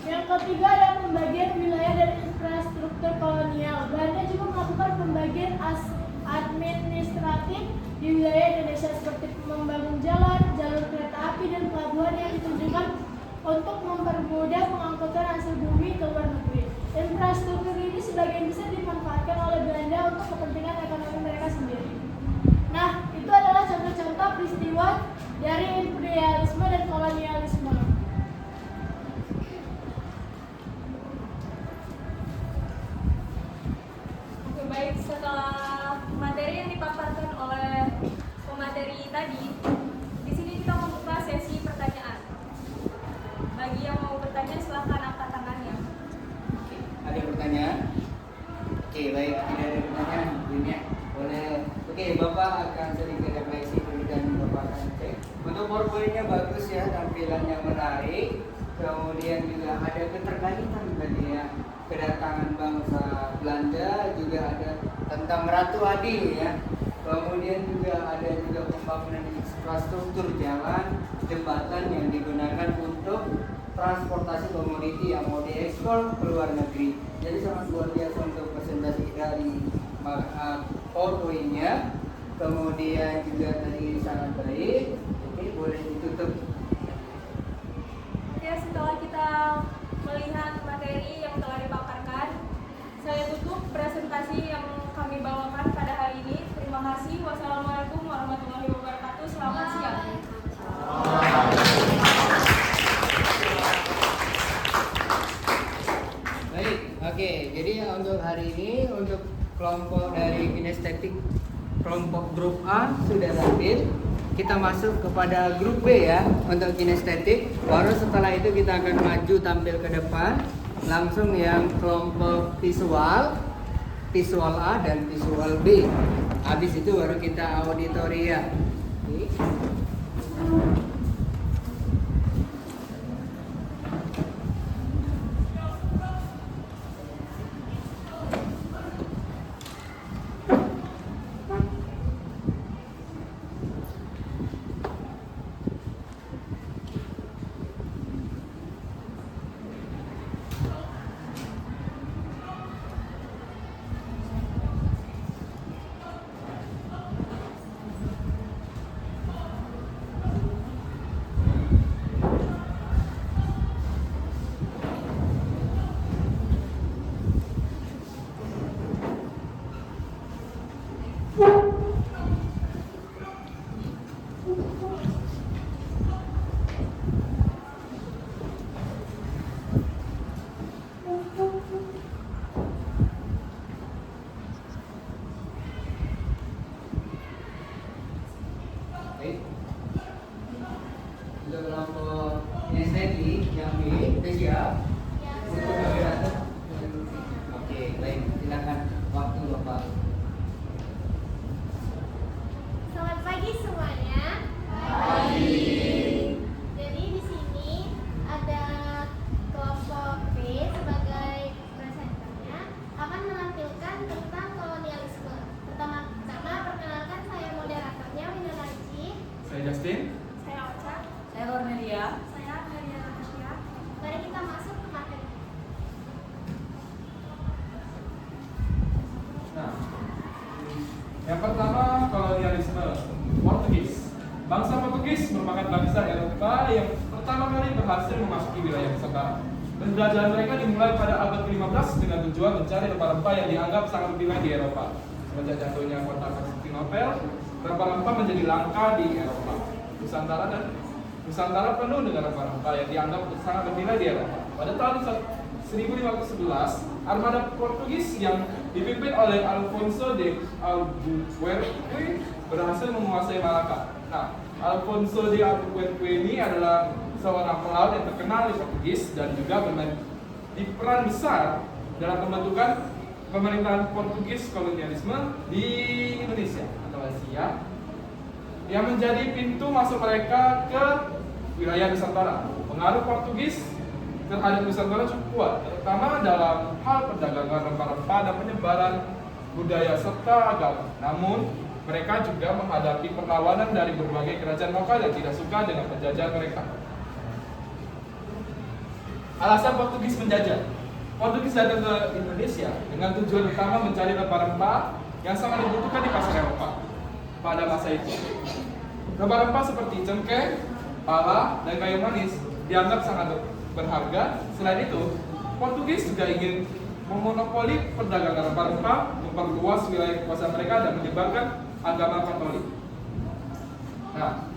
Yang ketiga adalah pembagian wilayah dan infrastruktur kolonial. Belanda juga melakukan pembagian administratif di wilayah Indonesia seperti membangun jalan, jalur kereta api, dan pelabuhan yang ditujukan untuk mempermudah pengangkutan hasil bumi ke luar negeri. Infrastruktur ini sebagian besar dimanfaatkan oleh Belanda untuk kepentingan ekonomi mereka sendiri. Nah, itu adalah contoh-contoh peristiwa dari imperialisme dan kolonialisme. Oke, baik, setelah materi yang dipaparkan oleh pemateri tadi, di sini kita membuka sesi pertanyaan. Bagi yang mau bertanya, silahkan angkat tangannya. Oke, ada pertanyaan? Oke, baik, tidak ada pertanyaan, ya. Boleh. Oke, Bapak akan sedikit refleksi dulu dan Bapak akan cek. Untuk PowerPoint-nya bagus ya, tampilannya menarik. Kemudian juga ada keterkaitan tadi ya, kedatangan bangsa Belanda, juga ada tentang Ratu Adil ya. Kemudian juga ada pembangunan infrastruktur jalan, jembatan yang digunakan untuk transportasi komoditi yang mau diekspor ke luar negeri. Jadi sangat luar biasa untuk presentasi dari PowerPoint-nya. Kemudian juga tadi sangat baik. Oke, boleh ditutup. Oke, setelah kita melihat materi yang telah dipaparkan, saya tutup presentasi yang kami bawakan pada hari ini. Terima kasih. Wassalamualaikum warahmatullahi wabarakatuh. Selamat siang. Baik, oke. Jadi untuk hari ini untuk kelompok dari kinestetik kelompok grup A sudah tampil. Kita masuk kepada grup B ya untuk kinestetik. Baru setelah itu kita akan maju tampil ke depan. Langsung yang kelompok visual A dan visual B. Habis itu baru kita auditoria. Oke. Baik. Untuk kelompok SNI yang B, sudah siap? Untuk kegiatan. Oke, baik. Silakan waktu Bapak. Selamat pagi semuanya. Jadi di sini ada kelompok B sebagai presenternya akan menampilkan tentang kolonialisme. Pertama-tama perkenalkan saya moderatornya Wina Najib. Saya Justin. Saya Ocha. Saya Cornelia. Saya Maria Natasha. Mari kita masuk ke materi. Nah, yang pertama kolonialisme Portugis. Bangsa Portugis merupakan bangsa Eropa yang pertama kali berhasil memasuki wilayah Nusantara. Penjelajahan mereka dimulai pada abad ke-15 dengan tujuan mencari rempah-rempah yang dianggap sangat penting di Eropa. Semenjak jatuhnya kota Konstantinopel, rempah-rempah menjadi langka di Eropa. Nusantara penuh dengan rempah-rempah yang dianggap sangat bernilai di Eropa. Pada tahun 1511, armada Portugis yang dipimpin oleh Alfonso de Albuquerque berhasil menguasai Malaka. Nah, Alfonso de Albuquerque ini adalah seorang pelaut yang terkenal di Portugis dan juga bermain di peran besar dalam pembentukan pemerintahan Portugis kolonialisme di Indonesia atau Asia yang menjadi pintu masuk mereka ke wilayah Nusantara. Pengaruh Portugis terhadap Nusantara cukup kuat, terutama dalam hal perdagangan rempah-rempah dan penyebaran budaya serta agama. Namun, mereka juga menghadapi perlawanan dari berbagai kerajaan lokal yang tidak suka dengan penjajahan mereka. Alasan Portugis menjajah. Portugis datang ke Indonesia dengan tujuan utama mencari rempah-rempah yang sangat dibutuhkan di pasar Eropa pada masa itu. Rempah-rempah seperti cengkeh, pala, dan kayu manis dianggap sangat berharga. Selain itu, Portugis juga ingin memonopoli perdagangan rempah-rempah, memperluas wilayah kekuasaan mereka, dan menyebarkan agama Katolik. Nah,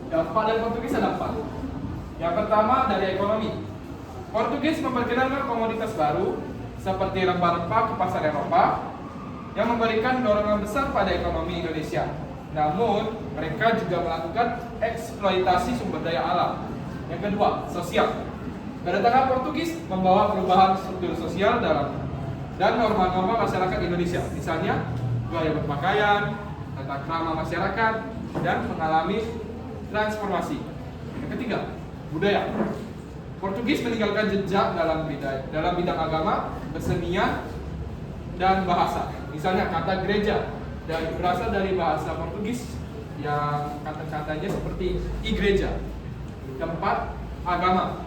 dampak dari Portugis ada 4. Yang pertama dari ekonomi. Portugis memperkenalkan komoditas baru seperti rempah-rempah ke pasar Eropa yang memberikan dorongan besar pada ekonomi Indonesia. Namun, mereka juga melakukan eksploitasi sumber daya alam. Yang kedua, sosial. Kedatangan Portugis membawa perubahan struktur sosial dan norma-norma masyarakat Indonesia. Misalnya, gaya berpakaian, tata krama masyarakat, dan mengalami transformasi. Yang ketiga, budaya. Portugis meninggalkan jejak dalam bidang agama, kesenian, dan bahasa. Misalnya kata gereja dan berasal dari bahasa Portugis yang kata-katanya seperti igreja. Keempat, agama.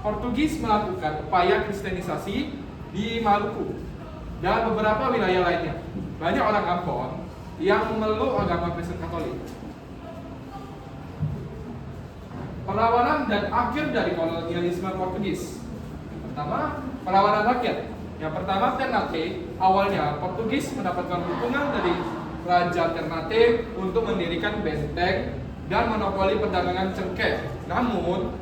Portugis melakukan upaya kristenisasi di Maluku dan beberapa wilayah lainnya. Banyak orang Ambon yang memeluk agama Kristen Katolik. Perlawanan dan akhir dari kolonialisme Portugis. Pertama, perlawanan rakyat. Yang pertama, Ternate. Awalnya Portugis mendapatkan dukungan dari Raja Ternate untuk mendirikan benteng dan monopoli perdagangan cengkeh. Namun,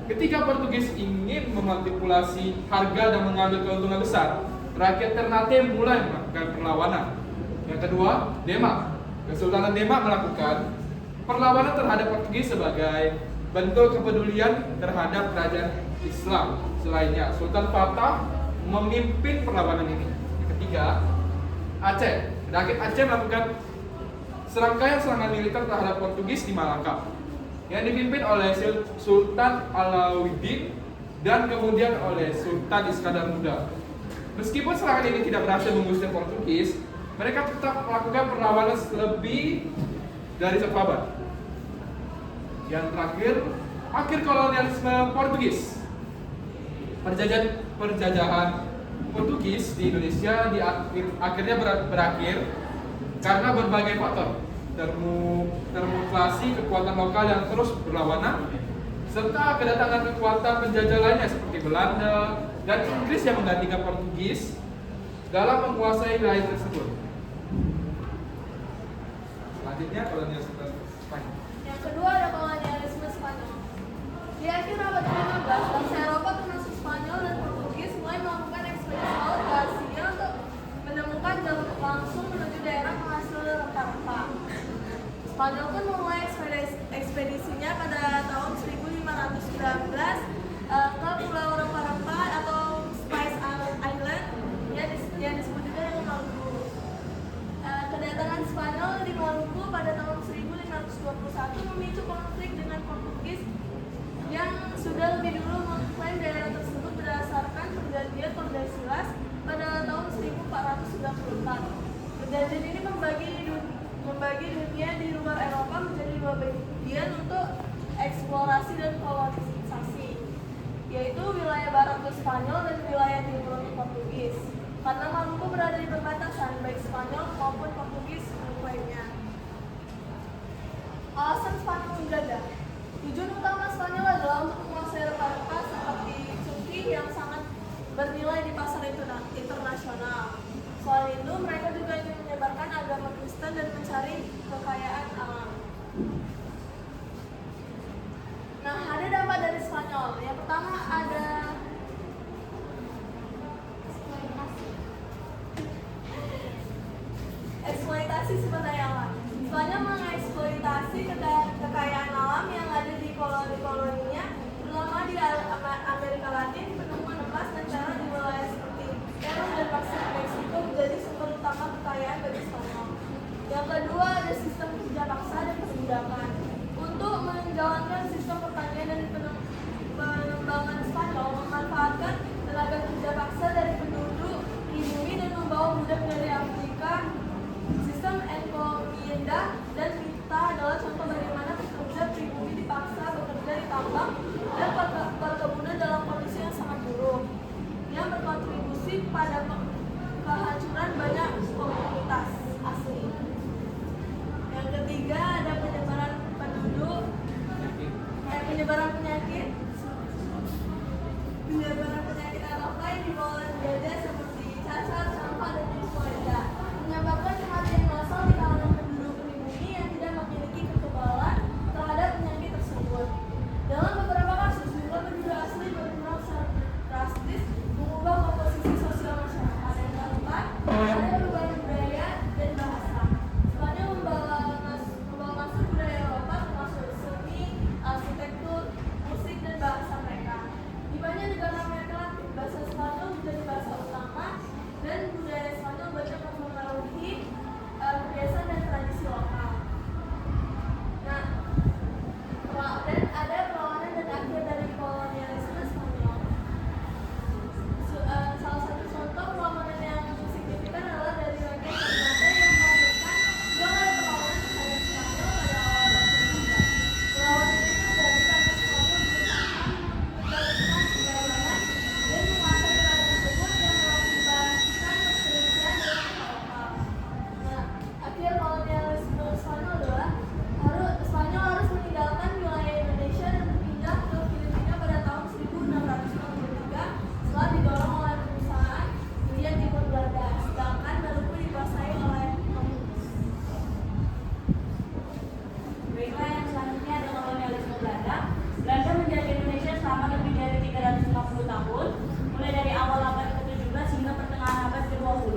ketika Portugis ingin memanipulasi harga dan mengambil keuntungan besar, rakyat Ternate mulai melakukan perlawanan. Yang kedua, Demak. Kesultanan Demak melakukan perlawanan terhadap Portugis sebagai bentuk kepedulian terhadap kerajaan Islam selainnya. Sultan Fatah memimpin perlawanan ini. Yang ketiga, Aceh. Rakyat Aceh melakukan serangkaian serangan militer terhadap Portugis di Malaka yang dipimpin oleh Sultan Alauddin dan kemudian oleh Sultan Iskandar Muda. Meskipun serangan ini tidak berhasil mengusir Portugis, mereka tetap melakukan perlawanan lebih dari seabad. Yang terakhir, akhir kolonialisme Portugis. Perjajahan Portugis di Indonesia akhirnya berakhir karena berbagai faktor, termutilasi kekuatan lokal yang terus berlawanan, serta kedatangan kekuatan penjajah lainnya seperti Belanda dan Inggris yang menggantikan Portugis dalam menguasai wilayah tersebut. Selanjutnya kolonialisme Spanyol. Yang kedua ada kolonialisme Spanyol. Di akhir abad ke-15, bangsa Eropa termasuk Spanyol dan Portugis mulai melakukan ekspedisi laut ke Asia untuk menemukan jalur langsung menuju daerah penghasil rempah-rempah. Spanyol pun memulai ekspedisinya pada tahun 1519 ke Pulau Rempah-Rempah atau Spice Island yang disebut juga dengan Maluku. Kedatangan Spanyol di Maluku pada tahun 1521 memicu konflik dengan Portugis yang sudah lebih dulu mengklaim daerah tersebut berdasarkan perjanjian Tordesillas pada tahun 1494. Perjanjian ini membagi dunia di luar Eropa menjadi dua bagian untuk eksplorasi dan kolonisasi, yaitu wilayah barat untuk Spanyol dan wilayah timur untuk Portugis. Karena Maluku berada di perbatasan, baik Spanyol maupun Portugis mengklaimnya. Alasan Spanyol menjajah. Tujuan utama Spanyol adalah untuk menguasai rempah-rempah seperti cuki yang sangat bernilai di pasar internasional. Selain itu, mereka juga ingin menyebarkan agama Kristen dan mencari kekayaan alam. Nah, ada dampak dari Spanyol. Yang pertama ada eksploitasi sumber daya alam. Spanyol mengeksploitasi kekayaan alam yang ada di koloni-koloninya, terutama di Amerika Latin. Penemuan emas dan perak di wilayah seperti Peru dan Pasifik Meksiko menjadi sumber utama kekayaan bagi Spanyol. Yang kedua ada sistem kerja paksa dan perbudakan. Untuk menjalankan sistem pertanian dan pengembangan Spanyol memanfaatkan tenaga kerja paksa dari penduduk pribumi dan membawa budak dari Afrika. Sistem encomienda dan kita adalah contoh bagaimana pekerja pribumi dipaksa bekerja di tambang dan perkebunan dalam kondisi yang sangat buruk, yang berkontribusi pada kehancuran banyak komunitas asli. Yang ketiga ada penyebaran penyakit apa yang dibawa penjajah seperti cacar, campak, dan influenza, menyebabkan kematian massal di kalangan penduduk pribumi yang tidak memiliki kekebalan terhadap penyakit tersebut. Dalam beberapa kasus, jumlah penduduk asli berkurang secara drastis, mengubah komposisi sosial masyarakat. Dan keempat, ada perubahan budaya dan bahasa. Spanyol membawa masuk budaya Eropa termasuk seni, arsitektur, musik, dan bahasa mereka. Di banyak negara Amerika Latin, bahasa Spanyol menjadi bahasa utama dan budaya Spanyol banyak mempengaruhi kebiasaan dan tradisi lokal. Nah, dan ada perlawanan dan akhir dari kolonialisme Spanyol. Salah satu contoh perlawanan yang signifikan adalah dari bagian Ternate yang melakukan juga ada perlawanan terhadap Spanyol pada awal abad ke-19. Perlawanan ini terjadi karena Spanyol berusaha mengembalikan kedaulatan dan menguasai wilayah tersebut yang mengakibatkan perselisihan dalam lokal. Nah, akhir kolonialisme Spanyol adalah Spanyol harus meninggalkan wilayah Indonesia dan berpindah ke Filipina pada tahun 1663 setelah didorong oleh perusahaan India Timur Belanda, sedangkan Maluku dikuasai oleh komunis. Baiklah, yang selanjutnya ada kolonialisme Belanda. Belanda menjajah Indonesia selama lebih dari 350 tahun, mulai dari awal abad ke-17 hingga pertengahan abad ke-20.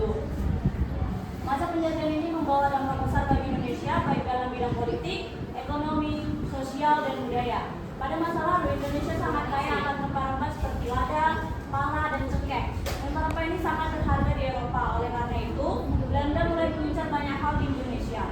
Masa penjajahan ini membawa dampak besar bagi Indonesia, baik dalam bidang politik, ekonomi, sosial, dan budaya. Pada masa lalu, Indonesia sangat kaya akan rempah-rempah seperti lada, pala, dan cengkeh. Rempah-rempah ini sangat berharga di Eropa. Oleh karena itu, Belanda mulai mengincar banyak hal di Indonesia.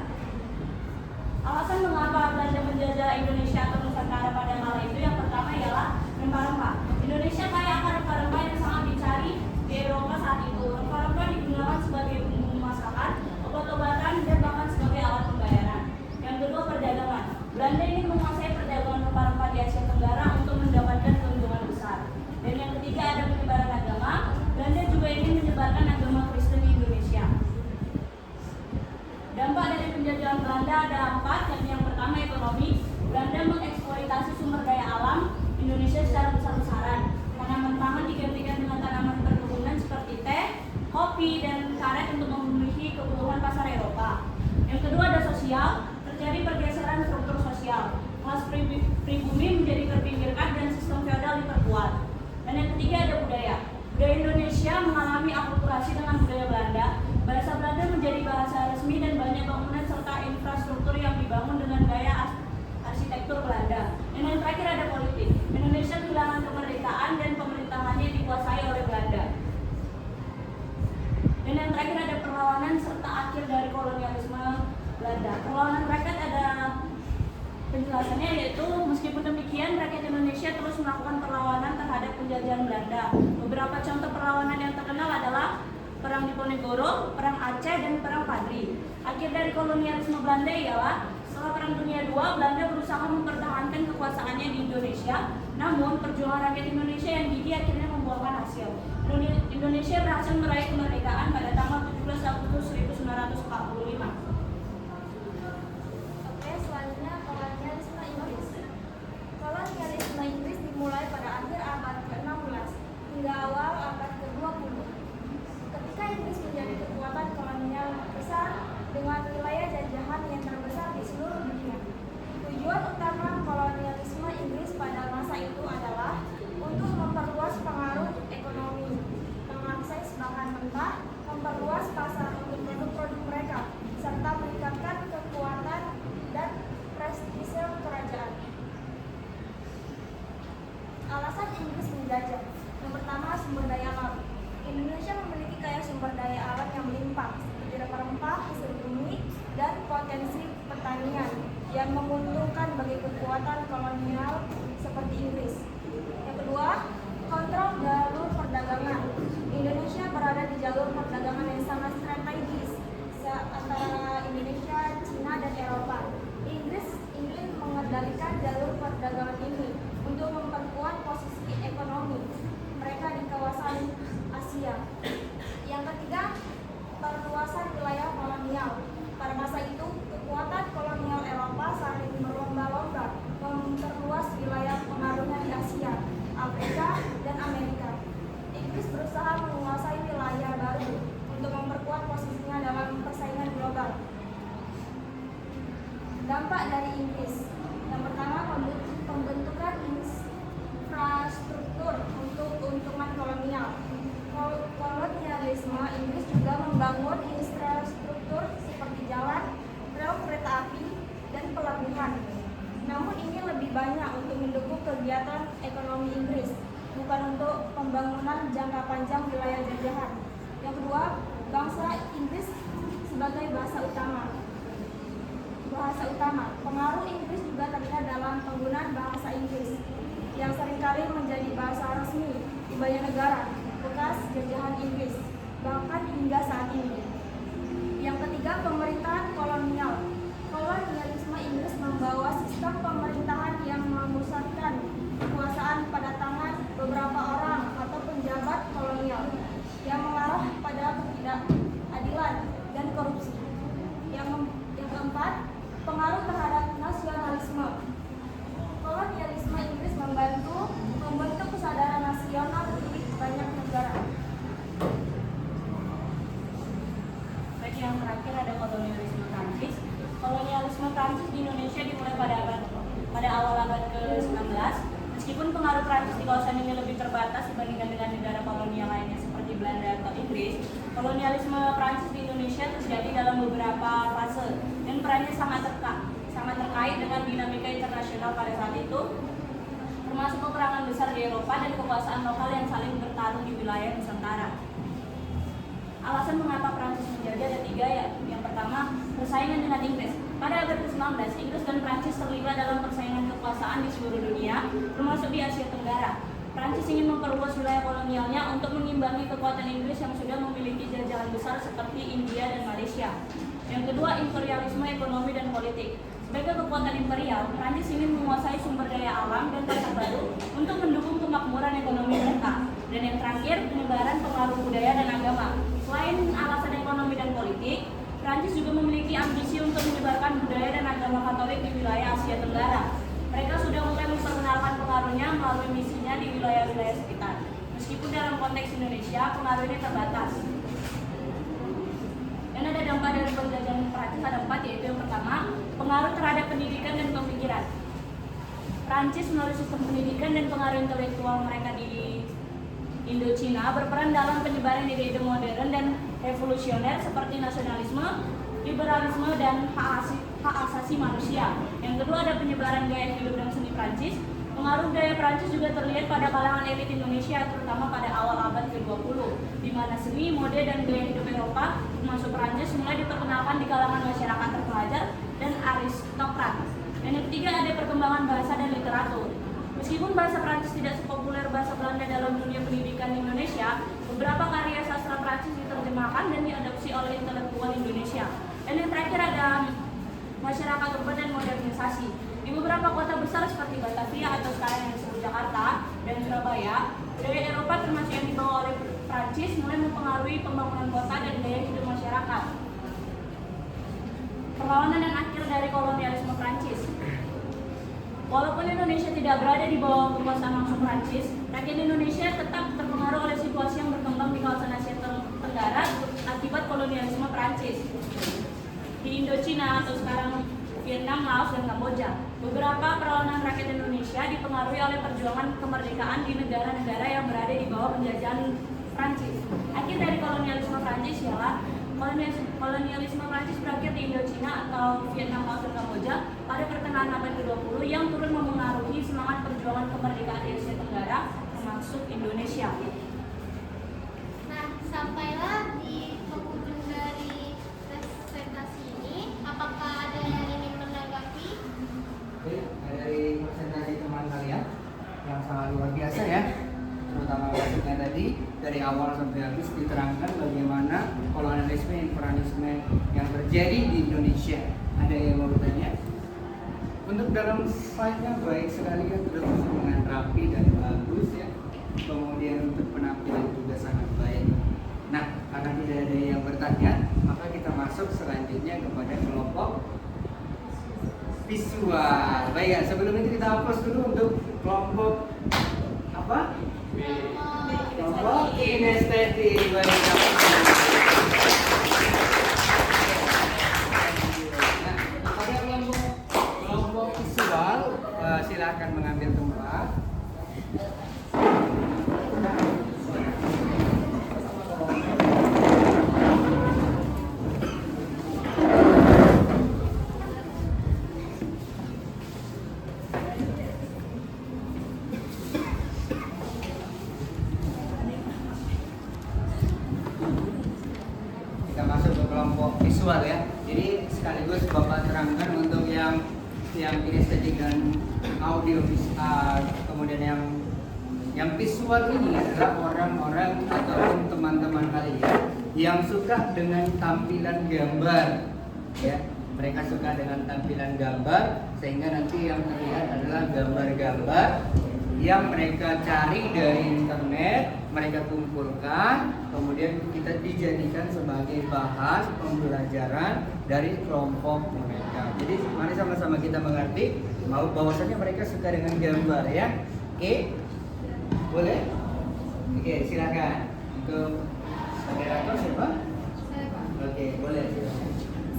Alasan mengapa Belanda menjajah Indonesia atau Nusantara pada kala itu yang pertama ialah rempah-rempah. Indonesia kaya akan rempah-rempah yang sangat dicari di Eropa saat itu. Rempah-rempah digunakan sebagai bumbu masakan, obat-obatan, dan bahkan sebagai alat pembayaran. Yang kedua, perdagangan. Belanda ingin menguasai perdagangan rempah-rempah di Asia Tenggara untuk mendapatkan keuntungan besar. Dan yang ketiga, ada penyebaran agama. Belanda juga ingin menyebarkan agama Kristen di Indonesia. Dampak dari penjajahan Belanda ada 4, yakni yang pertama ekonomi. Belanda mengeksploitasi sumber daya alam Indonesia secara besar-besaran. Tanaman pangan digantikan dengan tanaman perkebunan seperti teh, kopi, dan karet untuk memenuhi kebutuhan pasar Eropa. Yang kedua ada sosial, terjadi pergeseran struktur sosial. Kelas pribumi menjadi terpinggirkan dan sistem feodal diperkuat. Dan yang ketiga ada budaya. Budaya Indonesia mengalami akulturasi dengan budaya Belanda. Bahasa Belanda menjadi bahasa resmi dan banyak bangunan serta infrastruktur yang dibangun dengan gaya arsitektur Belanda. Dan yang terakhir ada politik. Indonesia kehilangan kemerdekaan dan pemerintahannya dikuasai oleh Belanda. Dan yang terakhir ada perlawanan serta akhir dari kolonialisme Belanda. Perlawanan rakyat ada penjelasannya, yaitu meskipun demikian rakyat Indonesia terus melakukan perlawanan terhadap penjajahan Belanda. Beberapa contoh perlawanan yang terkenal adalah Perang Diponegoro, Perang Aceh, dan Perang Padri. Akhir dari kolonialisme Belanda ialah setelah Perang Dunia II, Belanda berusaha mempertahankan kekuasaannya di Indonesia. Namun, perjuangan rakyat Indonesia yang gigih akhirnya membuahkan hasil. Indonesia berhasil meraih kemerdekaan pada tanggal 17 Agustus 1945. Oke, selanjutnya kolonialisme Inggris. Kolonialisme Inggris dimulai pada akhir abad ke-16 hingga awal abad ke-20. Ketika Inggris menjadi kekuatan kolonial besar dengan wilayah jajahan yang terbesar di seluruh dunia. Tujuan utama kolonialisme Inggris pada masa itu adalah untuk memperluas pengaruh ekonomi, mengakses bahan mentah, memperluas pasar untuk produk-produk mereka, serta meningkatkan kekuatan dan prestise kerajaan. Alasan Inggris menjajah. Yang pertama, sumber daya alam. Indonesia memiliki kaya sumber daya alam yang melimpah, seperti rempah-rempah, hasil bumi, dan potensi pertanian yang menguntungkan bagi kekuatan kolonial seperti Inggris. Yang kedua, kontrol jalur perdagangan. Indonesia berada di jalur perdagangan yang sangat strategis antara Indonesia, Cina, dan Eropa. Inggris ingin mengendalikan jalur perdagangan ini untuk memperkuat posisi ekonomi mereka di kawasan Asia. Yang ketiga, perluasan wilayah kolonial. Pada masa itu, kekuatan kolonial Eropa saling berlomba-lomba memperluas wilayah pengaruhnya di Asia, Afrika, dan Amerika. Inggris berusaha menguasai wilayah baru untuk memperkuat posisinya dalam persaingan global. Dampak dari Inggris. Yang pertama, pembentukan infrastruktur untuk keuntungan kolonial. Kolonialisme Inggris juga membangun infrastruktur seperti jalan, rel kereta api, dan pelabuhan. Namun ini lebih banyak untuk mendukung kegiatan ekonomi Inggris, bukan untuk pembangunan jangka panjang wilayah jajahan. Yang kedua, bangsa Inggris sebagai bahasa utama. Pengaruh Inggris juga terlihat dalam penggunaan bahasa Inggris yang seringkali menjadi bahasa resmi di banyak negara bekas jajahan Inggris, bahkan hingga saat ini. Yang ketiga, pemerintahan kolonial. Kolonialisme Inggris membawa sistem pemerintahan yang memusatkan kekuasaan pada tangan beberapa orang atau penjabat kolonial yang mengarah pada ketidakadilan dan korupsi. Yang keempat, pengaruh terhadap nasionalisme. Kolonialisme Inggris membantu membentuk kesadaran nasional di banyak negara. Baik, yang terakhir ada kolonialisme Prancis. Kolonialisme Prancis di Indonesia dimulai pada awal abad ke-19. Meskipun pengaruh Prancis di kawasan ini lebih terbatas dibandingkan dengan negara kolonial lainnya seperti Belanda atau Inggris, kolonialisme Prancis di Indonesia terjadi dalam beberapa fase dan perannya sangat terkait dengan dinamika internasional pada saat itu, termasuk peperangan besar di Eropa dan kekuasaan lokal yang saling bertarung di wilayah Nusantara. Alasan mengapa Prancis menjajah ada tiga, ya. Yang pertama, persaingan dengan Inggris. Pada abad ke-19, Inggris dan Prancis terlibat dalam persaingan kekuasaan di seluruh dunia, termasuk di Asia Tenggara. Prancis ingin memperluas wilayah kolonialnya untuk mengimbangi kekuatan Inggris yang sudah memiliki jajahan besar seperti India dan Malaysia. Yang kedua, imperialisme ekonomi dan politik. Sebagai kekuatan imperial, Prancis ingin menguasai sumber daya alam dan pasar baru untuk mendukung kemakmuran ekonomi mereka. Dan yang terakhir, penyebaran pengaruh budaya dan agama. Selain alasan ekonomi dan politik, Prancis juga memiliki ambisi untuk menyebarkan budaya dan agama Katolik di wilayah Asia Tenggara. Mereka sudah mulai memperkenalkan pengaruhnya melalui misinya di wilayah-wilayah sekitar. Meskipun dalam konteks Indonesia, pengaruhnya terbatas. Dan ada dampak dari penjajahan Prancis, ada 4, yaitu yang pertama, pengaruh terhadap pendidikan dan pemikiran. Prancis melalui sistem pendidikan dan pengaruh intelektual mereka di Indochina berperan dalam penyebaran ide-ide modern dan revolusioner seperti nasionalisme, liberalisme, dan hak hak asasi manusia. Yang kedua ada penyebaran gaya hidup dan seni Prancis. Pengaruh budaya Prancis juga terlihat pada kalangan elit Indonesia, terutama pada awal abad ke-20, di mana seni, mode, dan gaya hidup Eropa termasuk Prancis mulai diperkenalkan di kalangan masyarakat terpelajar dan aristokrat. Dan yang ketiga ada perkembangan bahasa dan literatur. Meskipun bahasa Prancis tidak sepopuler bahasa Belanda dalam dunia pendidikan di Indonesia, beberapa karya sastra Prancis diterjemahkan dan diadopsi oleh intelektual Indonesia. Dan yang terakhir ada masyarakat urban dan modernisasi. Di beberapa kota besar seperti Batavia atau sekarang yang disebut Jakarta dan Surabaya, budaya Eropa termasuk yang dibawa oleh Prancis mulai mempengaruhi pembangunan kota dan gaya hidup masyarakat. Perlawanan dan akhir dari kolonialisme Prancis. Walaupun Indonesia tidak berada di bawah kekuasaan langsung Prancis, rakyat Indonesia tetap terpengaruh oleh situasi yang berkembang di kawasan Asia Tenggara akibat kolonialisme Prancis. Di Indochina atau sekarang Vietnam, Laos, dan Kamboja, beberapa perlawanan rakyat Indonesia dipengaruhi oleh perjuangan kemerdekaan di negara-negara yang berada di bawah penjajahan Prancis. Akhir dari kolonialisme Prancis ialah kolonialisme Prancis berakhir di Indochina atau Vietnam, Laos, dan Kamboja pada pertengahan abad ke-20 yang turut memengaruhi semangat perjuangan kemerdekaan di Asia Tenggara, termasuk Indonesia. Nah, sampailah di penghujung dari presentasi ini. Apakah ada yang ingin menanggapi? Oke, dari presentasi teman kalian yang sangat luar biasa ya, terutama basicnya tadi dari awal sampai habis diterangkan bagaimana kolonialisme, imperialisme yang terjadi di Indonesia. Ada yang mau bertanya? Untuk dalam slide-nya baik sekali ya, terus dengan rapi dan bagus ya. Kemudian untuk penampilan juga sangat baik. Nah, karena tidak ada yang bertanya, maka kita masuk selanjutnya kepada kelompok visual. Baik ya, sebelum itu kita hapus dulu untuk kelompok apa? Kelompok kinestetik. Baik. Nah, pada kelompok visual, silakan mengambil tempat. Kelompok visual ya. Jadi sekaligus Bapak terangkan untuk yang kinestetik dan audio visual, kemudian yang visual ini adalah orang-orang ataupun teman-teman kalian yang suka dengan tampilan gambar ya. Mereka suka dengan tampilan gambar sehingga nanti yang terlihat adalah gambar-gambar yang mereka cari dari internet, mereka kumpulkan, kemudian kita dijadikan sebagai bahan pembelajaran dari kelompok mereka. Jadi mari sama-sama kita mengerti bahwasanya mereka suka dengan gambar ya. Oke? Boleh? Oke, silakan. Untuk moderator siapa? Saya, Pak. Oke, boleh. Silakan.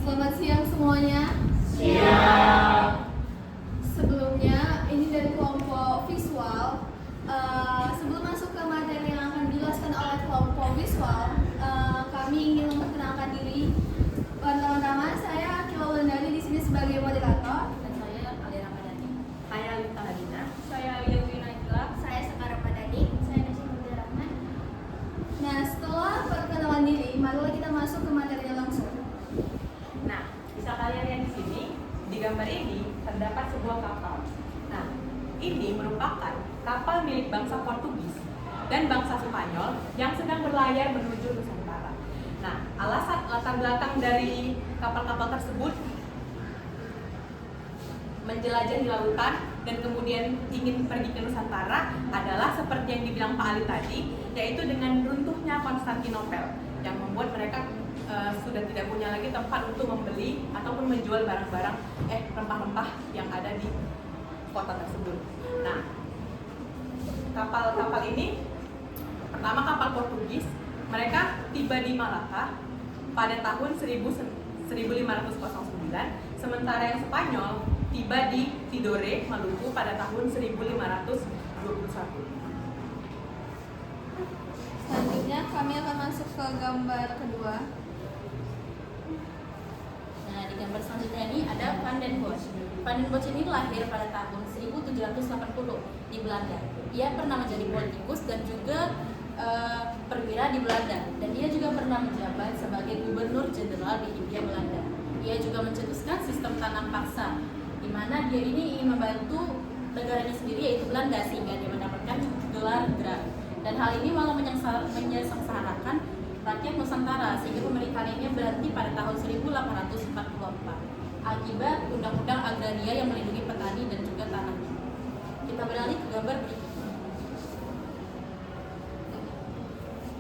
Selamat siang semuanya. Siang. Sebelumnya, ini dari kelompok visual. Sebelum masuk ke materi yang akan dijelaskan oleh kelompok visual, kami ingin memperkenalkan diri. Teman-teman, saya Akila Wulandari di sini sebagai moderator. Dan saya Alira Madani. Saya Lita Hadina. Saya Yewina Najla. Saya Sekarang Madani. Saya Nasib Rahman. Nah, setelah perkenalan diri, marilah kita masuk ke materinya langsung. Nah, bisa kalian lihat di sini, di gambar ini terdapat sebuah kapal. Nah, ini merupakan kapal milik bangsa Portugis dan bangsa Spanyol yang sedang berlayar menuju Nusantara. Nah, alasan latar belakang dari kapal-kapal tersebut menjelajah di lautan dan kemudian ingin pergi ke Nusantara adalah seperti yang dibilang Pak Ali tadi, yaitu dengan runtuhnya Konstantinopel yang membuat mereka sudah tidak punya lagi tempat untuk membeli ataupun menjual barang-barang rempah-rempah yang ada di kota tersebut. Nah, kapal-kapal ini pertama kapal Portugis, mereka tiba di Malaka pada tahun 1509, sementara yang Spanyol tiba di Tidore, Maluku pada tahun 1521. Selanjutnya, kami akan masuk ke gambar kedua. Nah, Nah, di gambar selanjutnya ini ada Van den Bosch. Van den Bosch ini lahir pada tahun 1780 di Belanda. Ia pernah menjadi politikus dan juga perwira di Belanda, dan ia juga pernah menjabat sebagai gubernur jenderal di Hindia Belanda. Ia juga mencetuskan sistem tanam paksa, di mana dia ini ingin membantu negaranya sendiri yaitu Belanda sehingga dia mendapatkan gelar Graf. Dan hal ini malah menyengsarakan rakyat Nusantara sehingga pemerintahannya berhenti pada tahun 1844 akibat undang-undang agraria yang melindungi petani dan juga tanahnya. Kita beralih ke gambar berikutnya.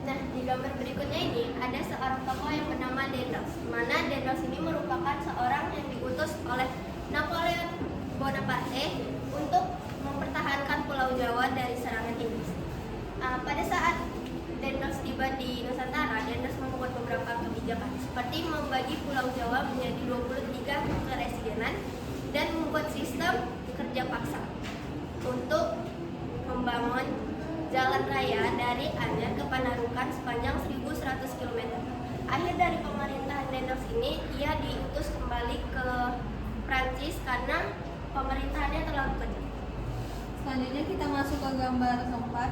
Nah, di gambar berikutnya ini ada seorang tokoh yang bernama Daendels, di mana Daendels ini merupakan seorang yang diutus oleh Napoleon Bonaparte untuk mempertahankan Pulau Jawa dari serangan Inggris. Pada saat Daendels tiba di Nusantara, Daendels membuat beberapa kebijakan seperti membagi Pulau Jawa menjadi 23 keresidenan dan membuat sistem kerja paksa untuk membangun jalan raya dari Anyer ke Panarukan sepanjang 1.100 km. Akhir dari pemerintahan Daendels ini, ia diutus kembali ke Prancis karena pemerintahannya terlalu kecil. Selanjutnya kita masuk ke gambar keempat.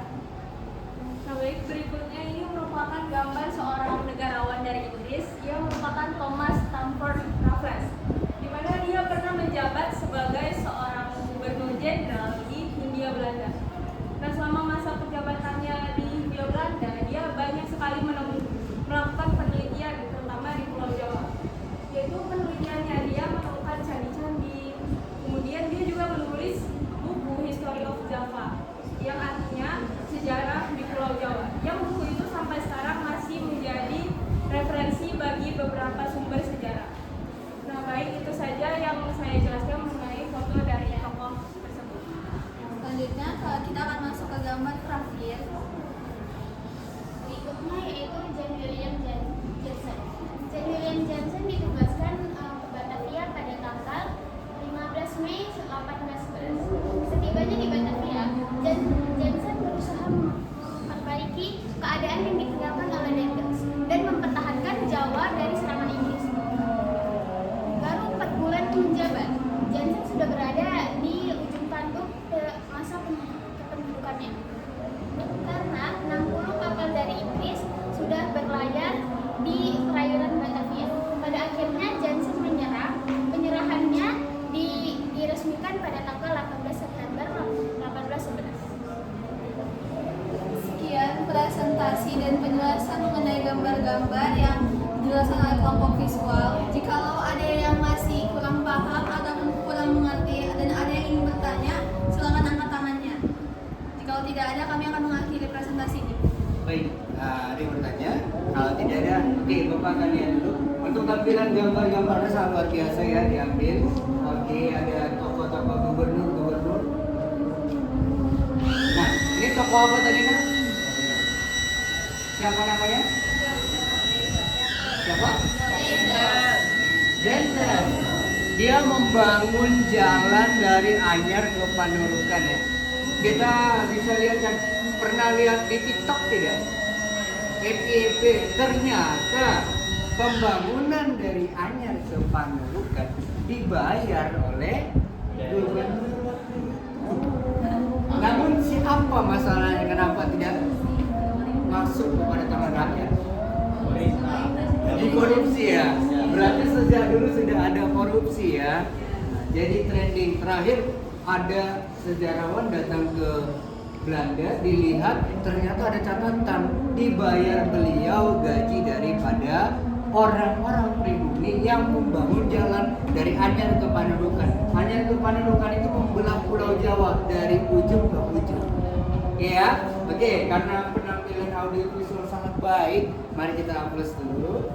Nah, baik, berikutnya ini merupakan gambar seorang negarawan dari Inggris. Ia merupakan Thomas Stamford Raffles, di mana dia pernah menjabat sebagai seorang gubernur jenderal di Hindia Belanda. Dan selama masa penjabatannya di Hindia Belanda, dia banyak sekali melakukan penelitian, terutama di Pulau Jawa. Yaitu penelitiannya dia menemukan candi-candi. Kemudian dia juga menulis buku History of Java, yang artinya sejarah di Pulau Jawa. Yang buku itu sampai sekarang masih menjadi referensi bagi beberapa sumber sejarah. Nah, baik, itu saja yang saya jelaskan mengenai foto dari tokoh tersebut. Selanjutnya kita akan masuk ke gambar terakhir. Berikutnya yaitu John William Jansen. John William Jansen ditugaskan ke Batavia pada tanggal 15 Mei 1811. Setibanya di Batavia, Jansen berusaha memperbaiki keadaan yang ditinggalkan oleh Daendels dan mempertahankan Jawa dari serangan Inggris. Baru 4 bulan menjabat, Jansen sudah berada di ujung tanduk masa kependudukannya. Karena 60 kapal dari Inggris sudah berlayar di perairan Batavia. Pada akhirnya Jansen menyerah. Penyerahannya diresmikan pada tanggal 18 September 1811. Sekian presentasi dan penjelasan mengenai gambar-gambar yang dijelaskan oleh kelompok visual. Jikalau ada yang masih kurang paham atau kurang mengerti dan ada yang ingin bertanya, silakan angkat tangannya. Jikalau tidak ada, kami akan mengakhiri presentasi ini. Baik, ada yang bertanya? Kalau tidak ada, oke, Bapak akan lihat dulu. Untuk tampilan gambar-gambarnya sangat luar biasa ya diambil. Oke, ada tokoh-tokoh gubernur. Nah, ini tokoh apa tadi nak? Siapa namanya? Siapa? Daendels. Dia membangun jalan dari Anyer ke Panarukan ya. Kita bisa lihat kan, pernah lihat di TikTok tidak? FYP, ternyata pembangunan dari Anyer ke Panarukan dibayar oleh gubernur. Namun siapa masalahnya, kenapa tidak masuk kepada tangan rakyat? Di korupsi ya. Berarti sejak dulu sudah ada korupsi ya. Jadi trending terakhir ada sejarawan datang ke Belanda, dilihat ternyata ada catatan dibayar beliau gaji daripada orang-orang pribumi yang membangun jalan dari Anyer ke Panarukan. Anyer ke Panarukan itu membelah Pulau Jawa dari ujung ke ujung. Ya, oke, karena penampilan audio visual sangat baik, mari kita aplaus dulu.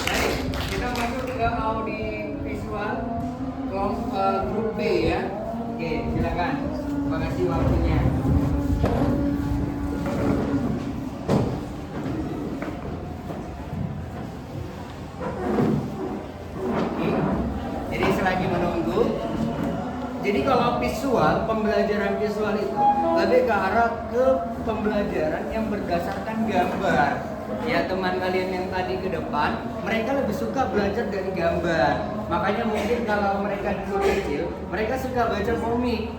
Baik, kita masuk ke audio visual grup B ya. Oke, silakan. Terima kasih waktunya. Jadi selagi menunggu, jadi kalau visual, pembelajaran visual itu lebih ke arah ke pembelajaran yang berdasarkan gambar. ya teman kalian yang tadi ke depan, mereka lebih suka belajar dari gambar. Makanya mungkin kalau mereka dulu kecil, mereka suka baca komik.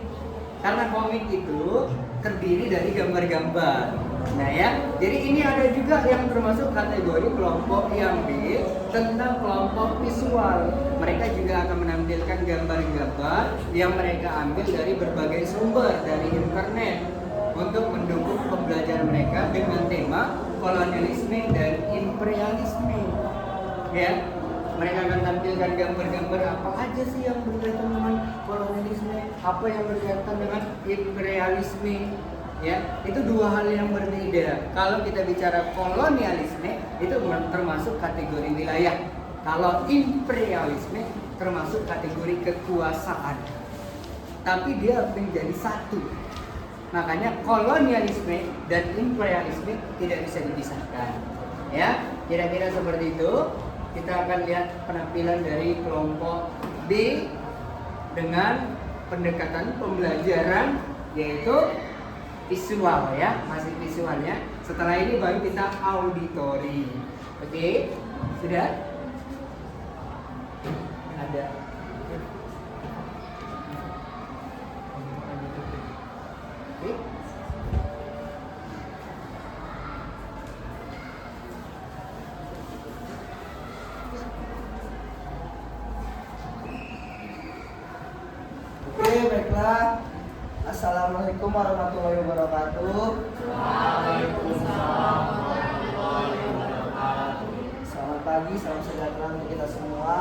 Karena komik itu terdiri dari gambar-gambar. Nah ya, jadi ini ada juga yang termasuk kategori kelompok yang B tentang kelompok visual. Mereka juga akan menampilkan gambar-gambar yang mereka ambil dari berbagai sumber dari internet untuk mendukung pembelajaran mereka dengan tema kolonialisme dan imperialisme. Ya, mereka akan tampilkan gambar-gambar apa aja sih yang berkaitan dengan kolonialisme, apa yang berkaitan dengan imperialisme. Ya, itu dua hal yang berbeda. Kalau kita bicara kolonialisme itu termasuk kategori wilayah. Kalau imperialisme termasuk kategori kekuasaan. Tapi dia menjadi satu. Makanya kolonialisme dan imperialisme tidak bisa dipisahkan. Ya, kira-kira seperti itu. Kita akan lihat penampilan dari kelompok B dengan pendekatan pembelajaran yaitu visual ya, masih visualnya. Setelah ini baru kita auditori. Oke, sudah? Ada. Oke. Oke, baiklah. Assalamualaikum warahmatullahi wabarakatuh. Waalaikumsalam warahmatullahi wabarakatuh. Selamat pagi, salam sejahtera untuk kita semua.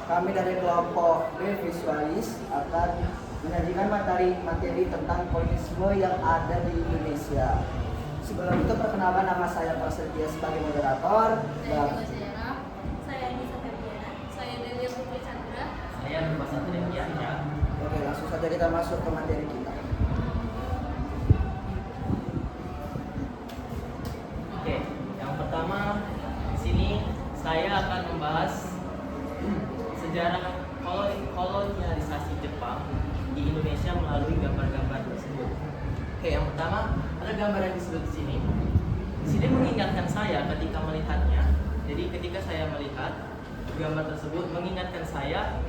Kami dari kelompok B Visualis akan menyajikan materi tentang kolonialisme yang ada di Indonesia. Sebelum itu perkenalkan, nama saya Prasetya sebagai moderator. Saya Anissa Ferdiana. Saya Dewi Putri Chandra. Saya Nurpasantri Demiansyah. Oke, langsung saja kita masuk ke materi kita. Oke, yang pertama di sini saya akan membahas sejarah kolonialisasi Jepang di Indonesia melalui gambar-gambar tersebut. Oke, yang pertama ada gambar yang disebut di sini. Di sini mengingatkan saya ketika melihatnya. Jadi ketika saya melihat gambar tersebut mengingatkan saya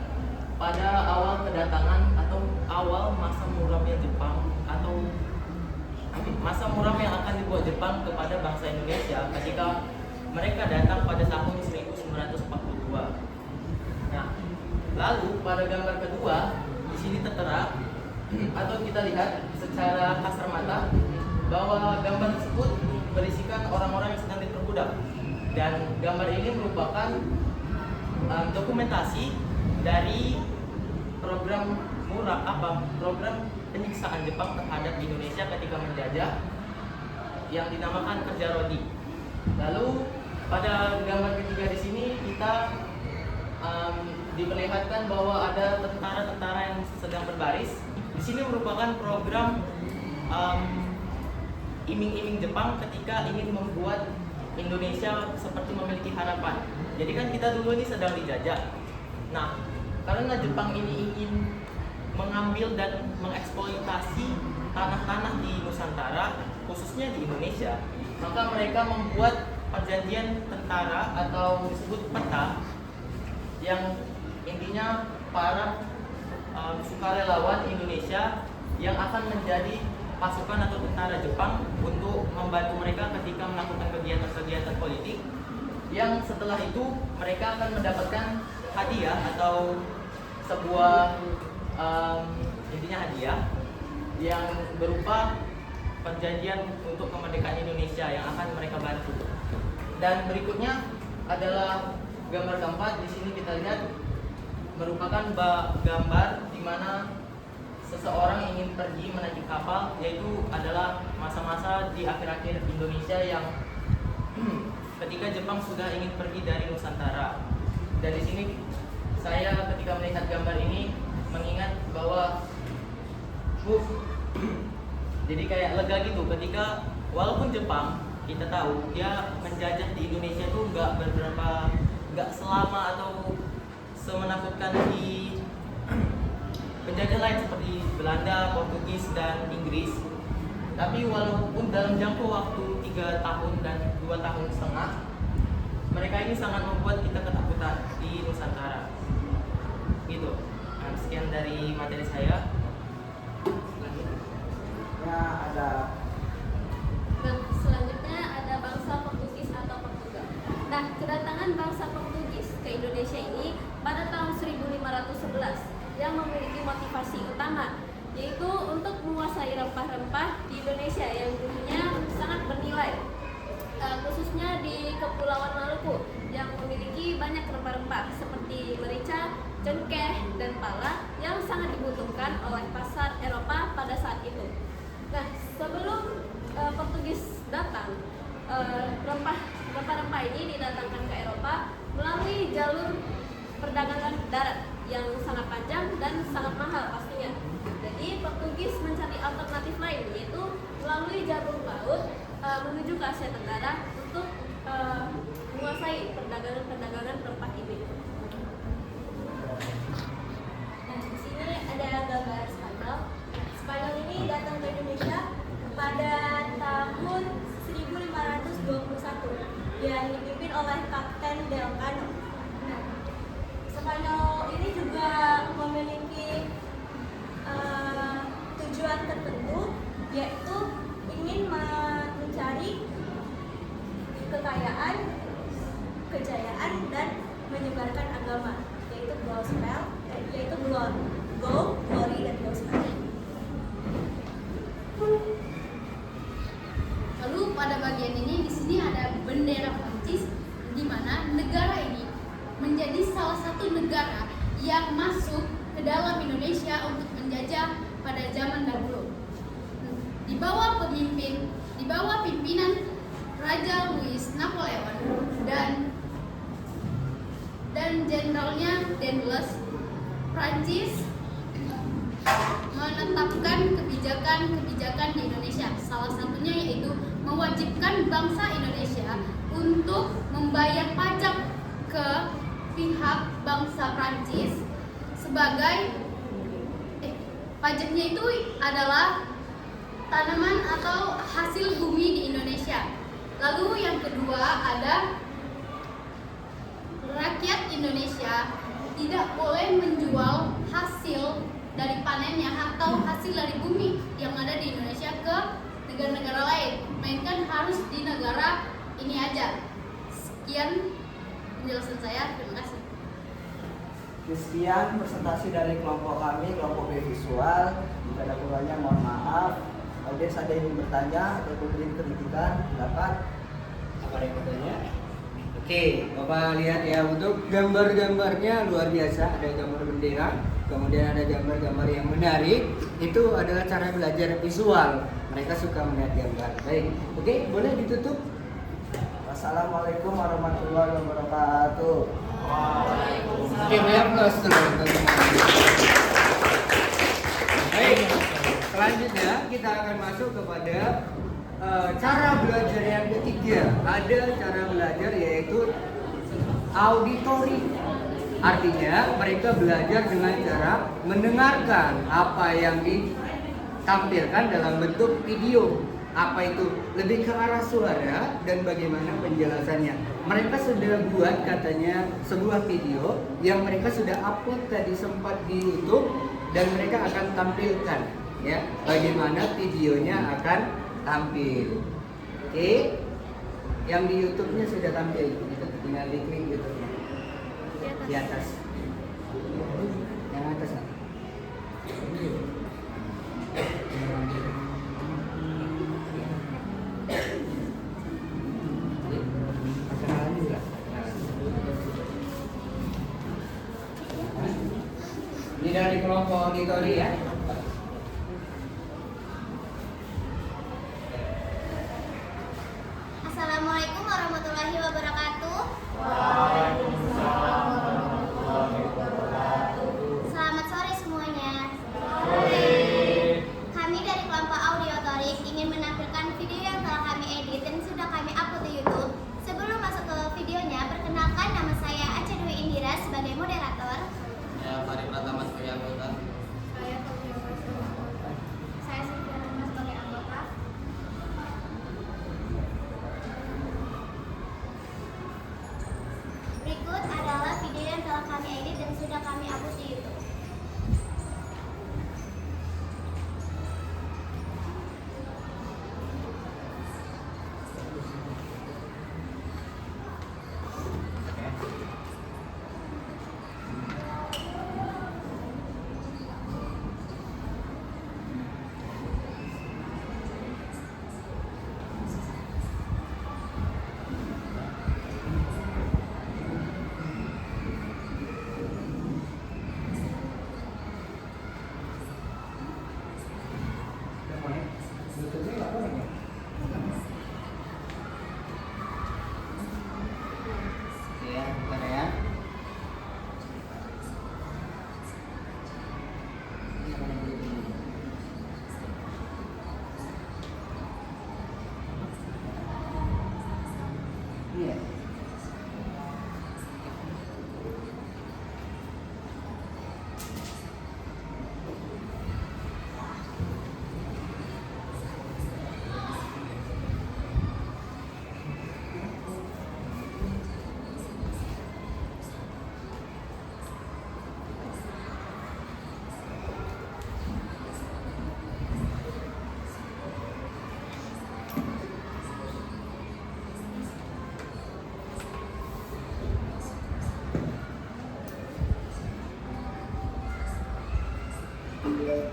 pada awal kedatangan atau awal masa muramnya Jepang atau masa muram yang akan dibuat Jepang kepada bangsa Indonesia ketika mereka datang pada tahun 1942. Nah, lalu pada gambar kedua di sini tertera atau kita lihat secara kasar mata bahwa gambar tersebut berisikan orang-orang yang sedang diperbudak, dan gambar ini merupakan dokumentasi dari program program penyiksaan Jepang terhadap Indonesia ketika menjajah yang dinamakan kerja rodi. Lalu pada gambar ketiga di sini kita diperlihatkan bahwa ada tentara-tentara yang sedang berbaris. Di sini merupakan program iming-iming Jepang ketika ingin membuat Indonesia seperti memiliki harapan. Jadi kan kita dulu ini sedang dijajah. Nah, karena Jepang ini ingin mengambil dan mengeksploitasi tanah-tanah di Nusantara, khususnya di Indonesia, maka mereka membuat perjanjian tentara atau disebut peta yang intinya para sukarelawan Indonesia yang akan menjadi pasukan atau tentara Jepang untuk membantu mereka ketika melakukan kegiatan-kegiatan politik, yang setelah itu mereka akan mendapatkan hadiah atau sebuah intinya hadiah yang berupa perjanjian untuk kemerdekaan Indonesia yang akan mereka bantu. Dan berikutnya adalah gambar keempat. Di sini kita lihat merupakan gambar di mana seseorang ingin pergi menaiki kapal, yaitu adalah masa-masa di akhir-akhir Indonesia yang ketika Jepang sudah ingin pergi dari Nusantara. Dan di sini saya ketika melihat gambar ini mengingat bahwa jadi kayak lega gitu ketika walaupun Jepang kita tahu dia menjajah di Indonesia itu nggak selama atau semenakutkan di penjajah lain seperti Belanda, Portugis, dan Inggris. Tapi walaupun dalam jangka waktu 3 tahun dan 2 tahun setengah, mereka ini sangat membuat kita ketakutan di Nusantara. Gitu. Nah, sekian dari materi saya. Selanjutnya ada bangsa Portugis atau Portugal. Nah, kedatangan bangsa Portugis ke Indonesia ini pada tahun 1511 yang memiliki motivasi utama, yaitu untuk menguasai rempah-rempah di Indonesia yang dulunya sangat bernilai, khususnya di Kepulauan Maluku yang memiliki banyak rempah-rempah seperti merica, cengkeh, dan pala yang sangat dibutuhkan oleh pasar Eropa pada saat itu. Nah, sebelum Portugis datang, rempah-rempah ini didatangkan ke Eropa melalui jalur perdagangan darat yang sangat panjang dan sangat mahal pastinya. Jadi Portugis mencari alternatif lain, yaitu melalui jalur laut menuju ke Asia Tenggara untuk menguasai perdagangan rempah ini. Nah, di sini ada gambar Spanyol. Spanyol ini datang ke Indonesia pada tahun 1521 yang dipimpin oleh Kapten Delcano. Nah, Spanyol ini juga memiliki tujuan tertentu, yaitu ingin mencari kekayaan, kejayaan, dan menyebarkan agama, yaitu gospel, yaitu glory dan gospel. Lalu pada bagian ini di sini ada bendera Prancis, di mana negara ini menjadi salah satu negara yang masuk ke dalam Indonesia untuk menjajah pada zaman dahulu. Di bawah pimpinan Raja Louis Napoleon dan jenderalnya Danlos, Prancis menetapkan kebijakan di Indonesia. Salah satunya yaitu mewajibkan bangsa Indonesia untuk membayar pajak ke pihak bangsa Prancis sebagai pajaknya itu adalah tanaman atau hasil bumi di Indonesia. Lalu yang kedua ada rakyat Indonesia tidak boleh menjual hasil dari panennya atau hasil dari bumi yang ada di Indonesia ke negara-negara lain, melainkan harus di negara ini aja. Sekian penjelasan saya, terima kasih. Sekian presentasi dari kelompok kami, kelompok B Visual. Jika ada kurangnya mohon maaf. Audiens ada yang ingin bertanya atau memberi kritikan, pendapat? Apa yang bertanya? Oke, Bapak lihat ya, untuk gambar-gambarnya luar biasa. Ada gambar bendera, kemudian ada gambar-gambar yang menarik. Itu adalah cara belajar visual. Mereka suka melihat gambar. Baik, oke, boleh ditutup. Wassalamualaikum warahmatullahi wabarakatuh. Oke, banyak plus teman-teman. Baik, selanjutnya kita akan masuk kepada cara belajar yang ketiga. Ada cara belajar yaitu auditori. Artinya mereka belajar dengan cara mendengarkan apa yang ditampilkan dalam bentuk video. Apa itu? Lebih ke arah suara dan bagaimana penjelasannya. Mereka sudah buat katanya sebuah video yang mereka sudah upload tadi sempat di YouTube dan mereka akan tampilkan ya bagaimana videonya akan tampil. Oke, yang di YouTube-nya sudah tampil, gitu. Tinggal diklik gitu di atas. Yang atas lah. Ini dari kelompok auditori ya. Assalamualaikum warahmatullahi wabarakatuh. Selamat sore semuanya. Kami dari kelompok audiotorik ingin menampilkan video yang telah kami edit dan sudah kami upload di YouTube. Sebelum masuk ke videonya, perkenalkan nama saya Aca Dwi Indira sebagai moderator. Saya Fari Pratama sebagai anggota. Saya Fauzi Memiliki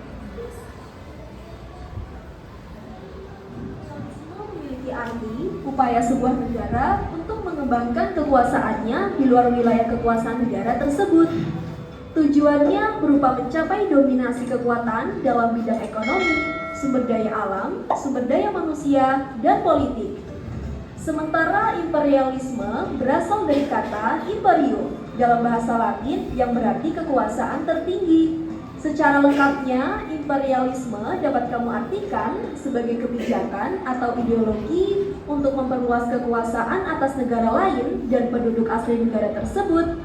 arti upaya sebuah negara untuk mengembangkan kekuasaannya di luar wilayah kekuasaan negara tersebut. Tujuannya berupa mencapai dominasi kekuatan dalam bidang ekonomi, sumber daya alam, sumber daya manusia, dan politik. Sementara imperialisme berasal dari kata imperium dalam bahasa Latin yang berarti kekuasaan tertinggi. Secara lengkapnya, imperialisme dapat kamu artikan sebagai kebijakan atau ideologi untuk memperluas kekuasaan atas negara lain dan penduduk asli negara tersebut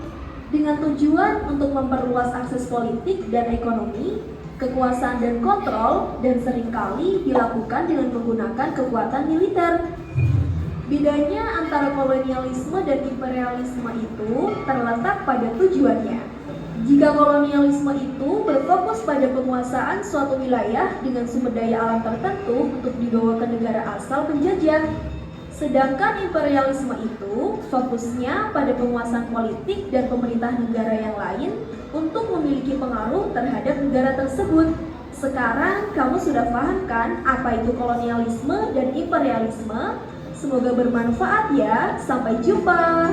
dengan tujuan untuk memperluas akses politik dan ekonomi, kekuasaan dan kontrol, dan seringkali dilakukan dengan menggunakan kekuatan militer. Bedanya antara kolonialisme dan imperialisme itu terletak pada tujuannya. Jika kolonialisme itu berfokus pada penguasaan suatu wilayah dengan sumber daya alam tertentu untuk dibawa ke negara asal penjajah, sedangkan imperialisme itu fokusnya pada penguasaan politik dan pemerintah negara yang lain untuk memiliki pengaruh terhadap negara tersebut. Sekarang kamu sudah paham kan apa itu kolonialisme dan imperialisme? Semoga bermanfaat ya. Sampai jumpa.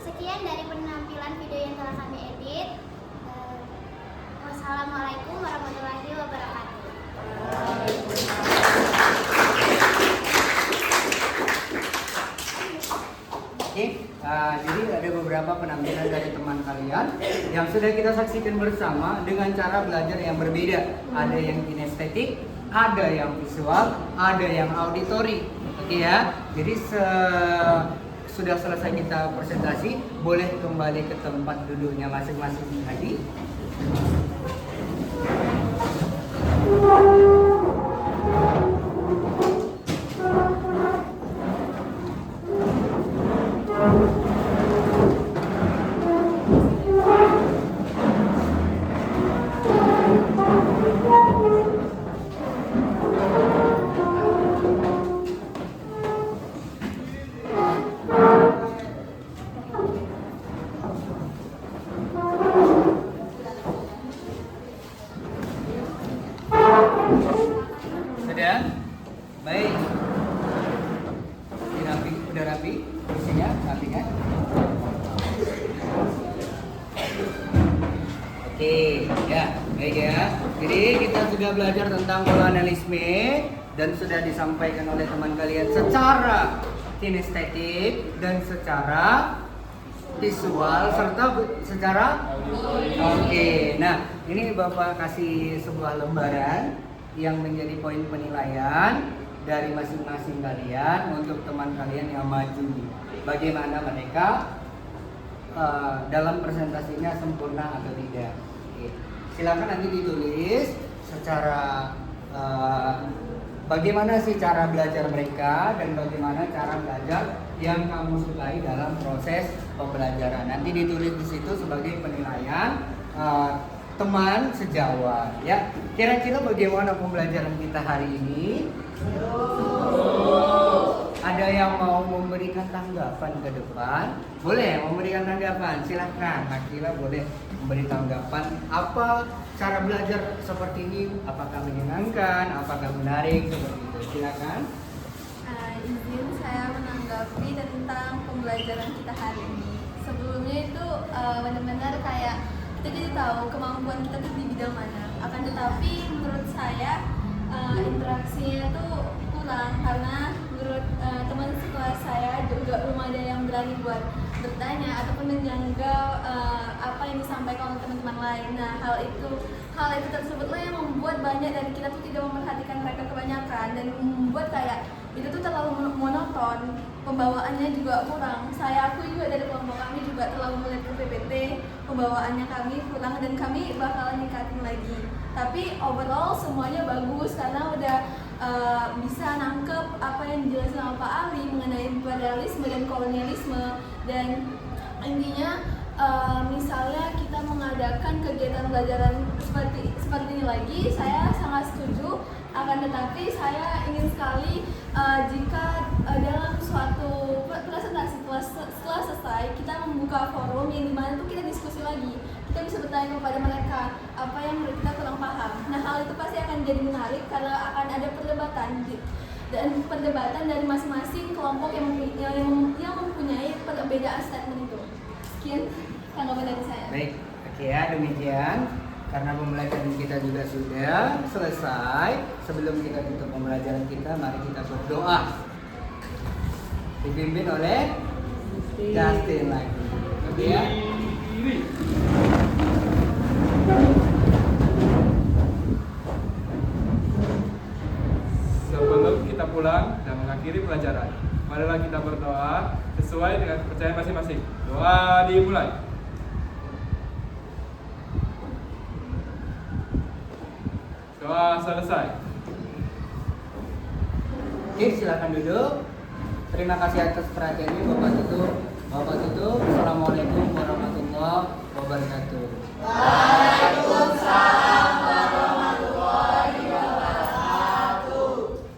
Sekian dari penampilan video yang telah kami edit. Wassalamualaikum warahmatullahi wabarakatuh. Oke, jadi ada beberapa penampilan dari teman kalian yang sudah kita saksikan bersama dengan cara belajar yang berbeda. Ada yang kinestetik, ada yang visual, ada yang auditori. Oke ya, jadi sudah selesai kita presentasi, boleh kembali ke tempat duduknya masing-masing lagi. Sudah? Baik. Udah rapi? Isinya rapi kan? Oke, ya, baik ya. Jadi kita sudah belajar tentang kolonialisme dan sudah disampaikan oleh teman kalian secara kinestetik dan secara visual serta secara oke. Nah, ini Bapak kasih sebuah lembaran yang menjadi poin penilaian dari masing-masing kalian untuk teman kalian yang maju. Bagaimana mereka dalam presentasinya sempurna atau tidak. Oke. Silakan nanti ditulis secara bagaimana sih cara belajar mereka dan bagaimana cara belajar yang kamu sukai dalam proses pembelajaran. Nanti ditulis di situ sebagai penilaian teman sejawat ya. Kira-kira bagaimana pembelajaran kita hari ini? Ada yang mau memberikan tanggapan ke depan? Boleh memberikan tanggapan, silahkan. Akila boleh memberi tanggapan. Apa cara belajar seperti ini? Apakah menyenangkan? Apakah menarik? Seperti itu, silahkan. Izin saya menanggapi tentang pembelajaran kita hari ini. Sebelumnya itu benar-benar kayak kita jadi tahu kemampuan kita tuh di bidang mana. Akan tetapi menurut saya interaksinya tuh kurang karena menurut teman sekelas saya juga belum ada yang berani buat bertanya ataupun menjangkau apa yang disampaikan oleh teman-teman lain. Nah, hal itu tersebutlah yang membuat banyak dari kita tuh tidak memperhatikan mereka kebanyakan dan membuat kayak itu tuh terlalu monoton, pembawaannya juga kurang. Aku juga dari kelompok kami juga terlalu melihat ke PPT, pembawaannya kami kurang dan kami bakalan ningkatin lagi. Tapi overall semuanya bagus karena udah bisa nangkep apa yang dijelaskan sama Pak Ali mengenai imperialisme dan kolonialisme. Dan intinya misalnya kita mengadakan kegiatan pembelajaran seperti ini lagi, saya sangat setuju Akan tetapi saya ingin sekali jika dalam suatu presentasi setelah selesai kita membuka forum yang dimana tuh kita diskusi lagi, kita bisa bertanya kepada mereka apa yang kita kurang paham. Nah, hal itu pasti akan jadi menarik karena akan ada perdebatan dari masing-masing kelompok yang mempunyai perbedaan statement itu. Sekian tanggapan dari saya. Baik, oke ya, demikian. Karena pembelajaran kita juga sudah selesai. Sebelum kita tutup pembelajaran kita, mari kita berdoa. Dipimpin oleh Justin lagi. Oke ya. Sebelum kita pulang dan mengakhiri pelajaran, marilah kita berdoa sesuai dengan kepercayaan masing-masing. Doa dimulai. Doa selesai. Oke, silakan duduk. Terima kasih atas perhatiannya Bapak Tutu. Assalamualaikum.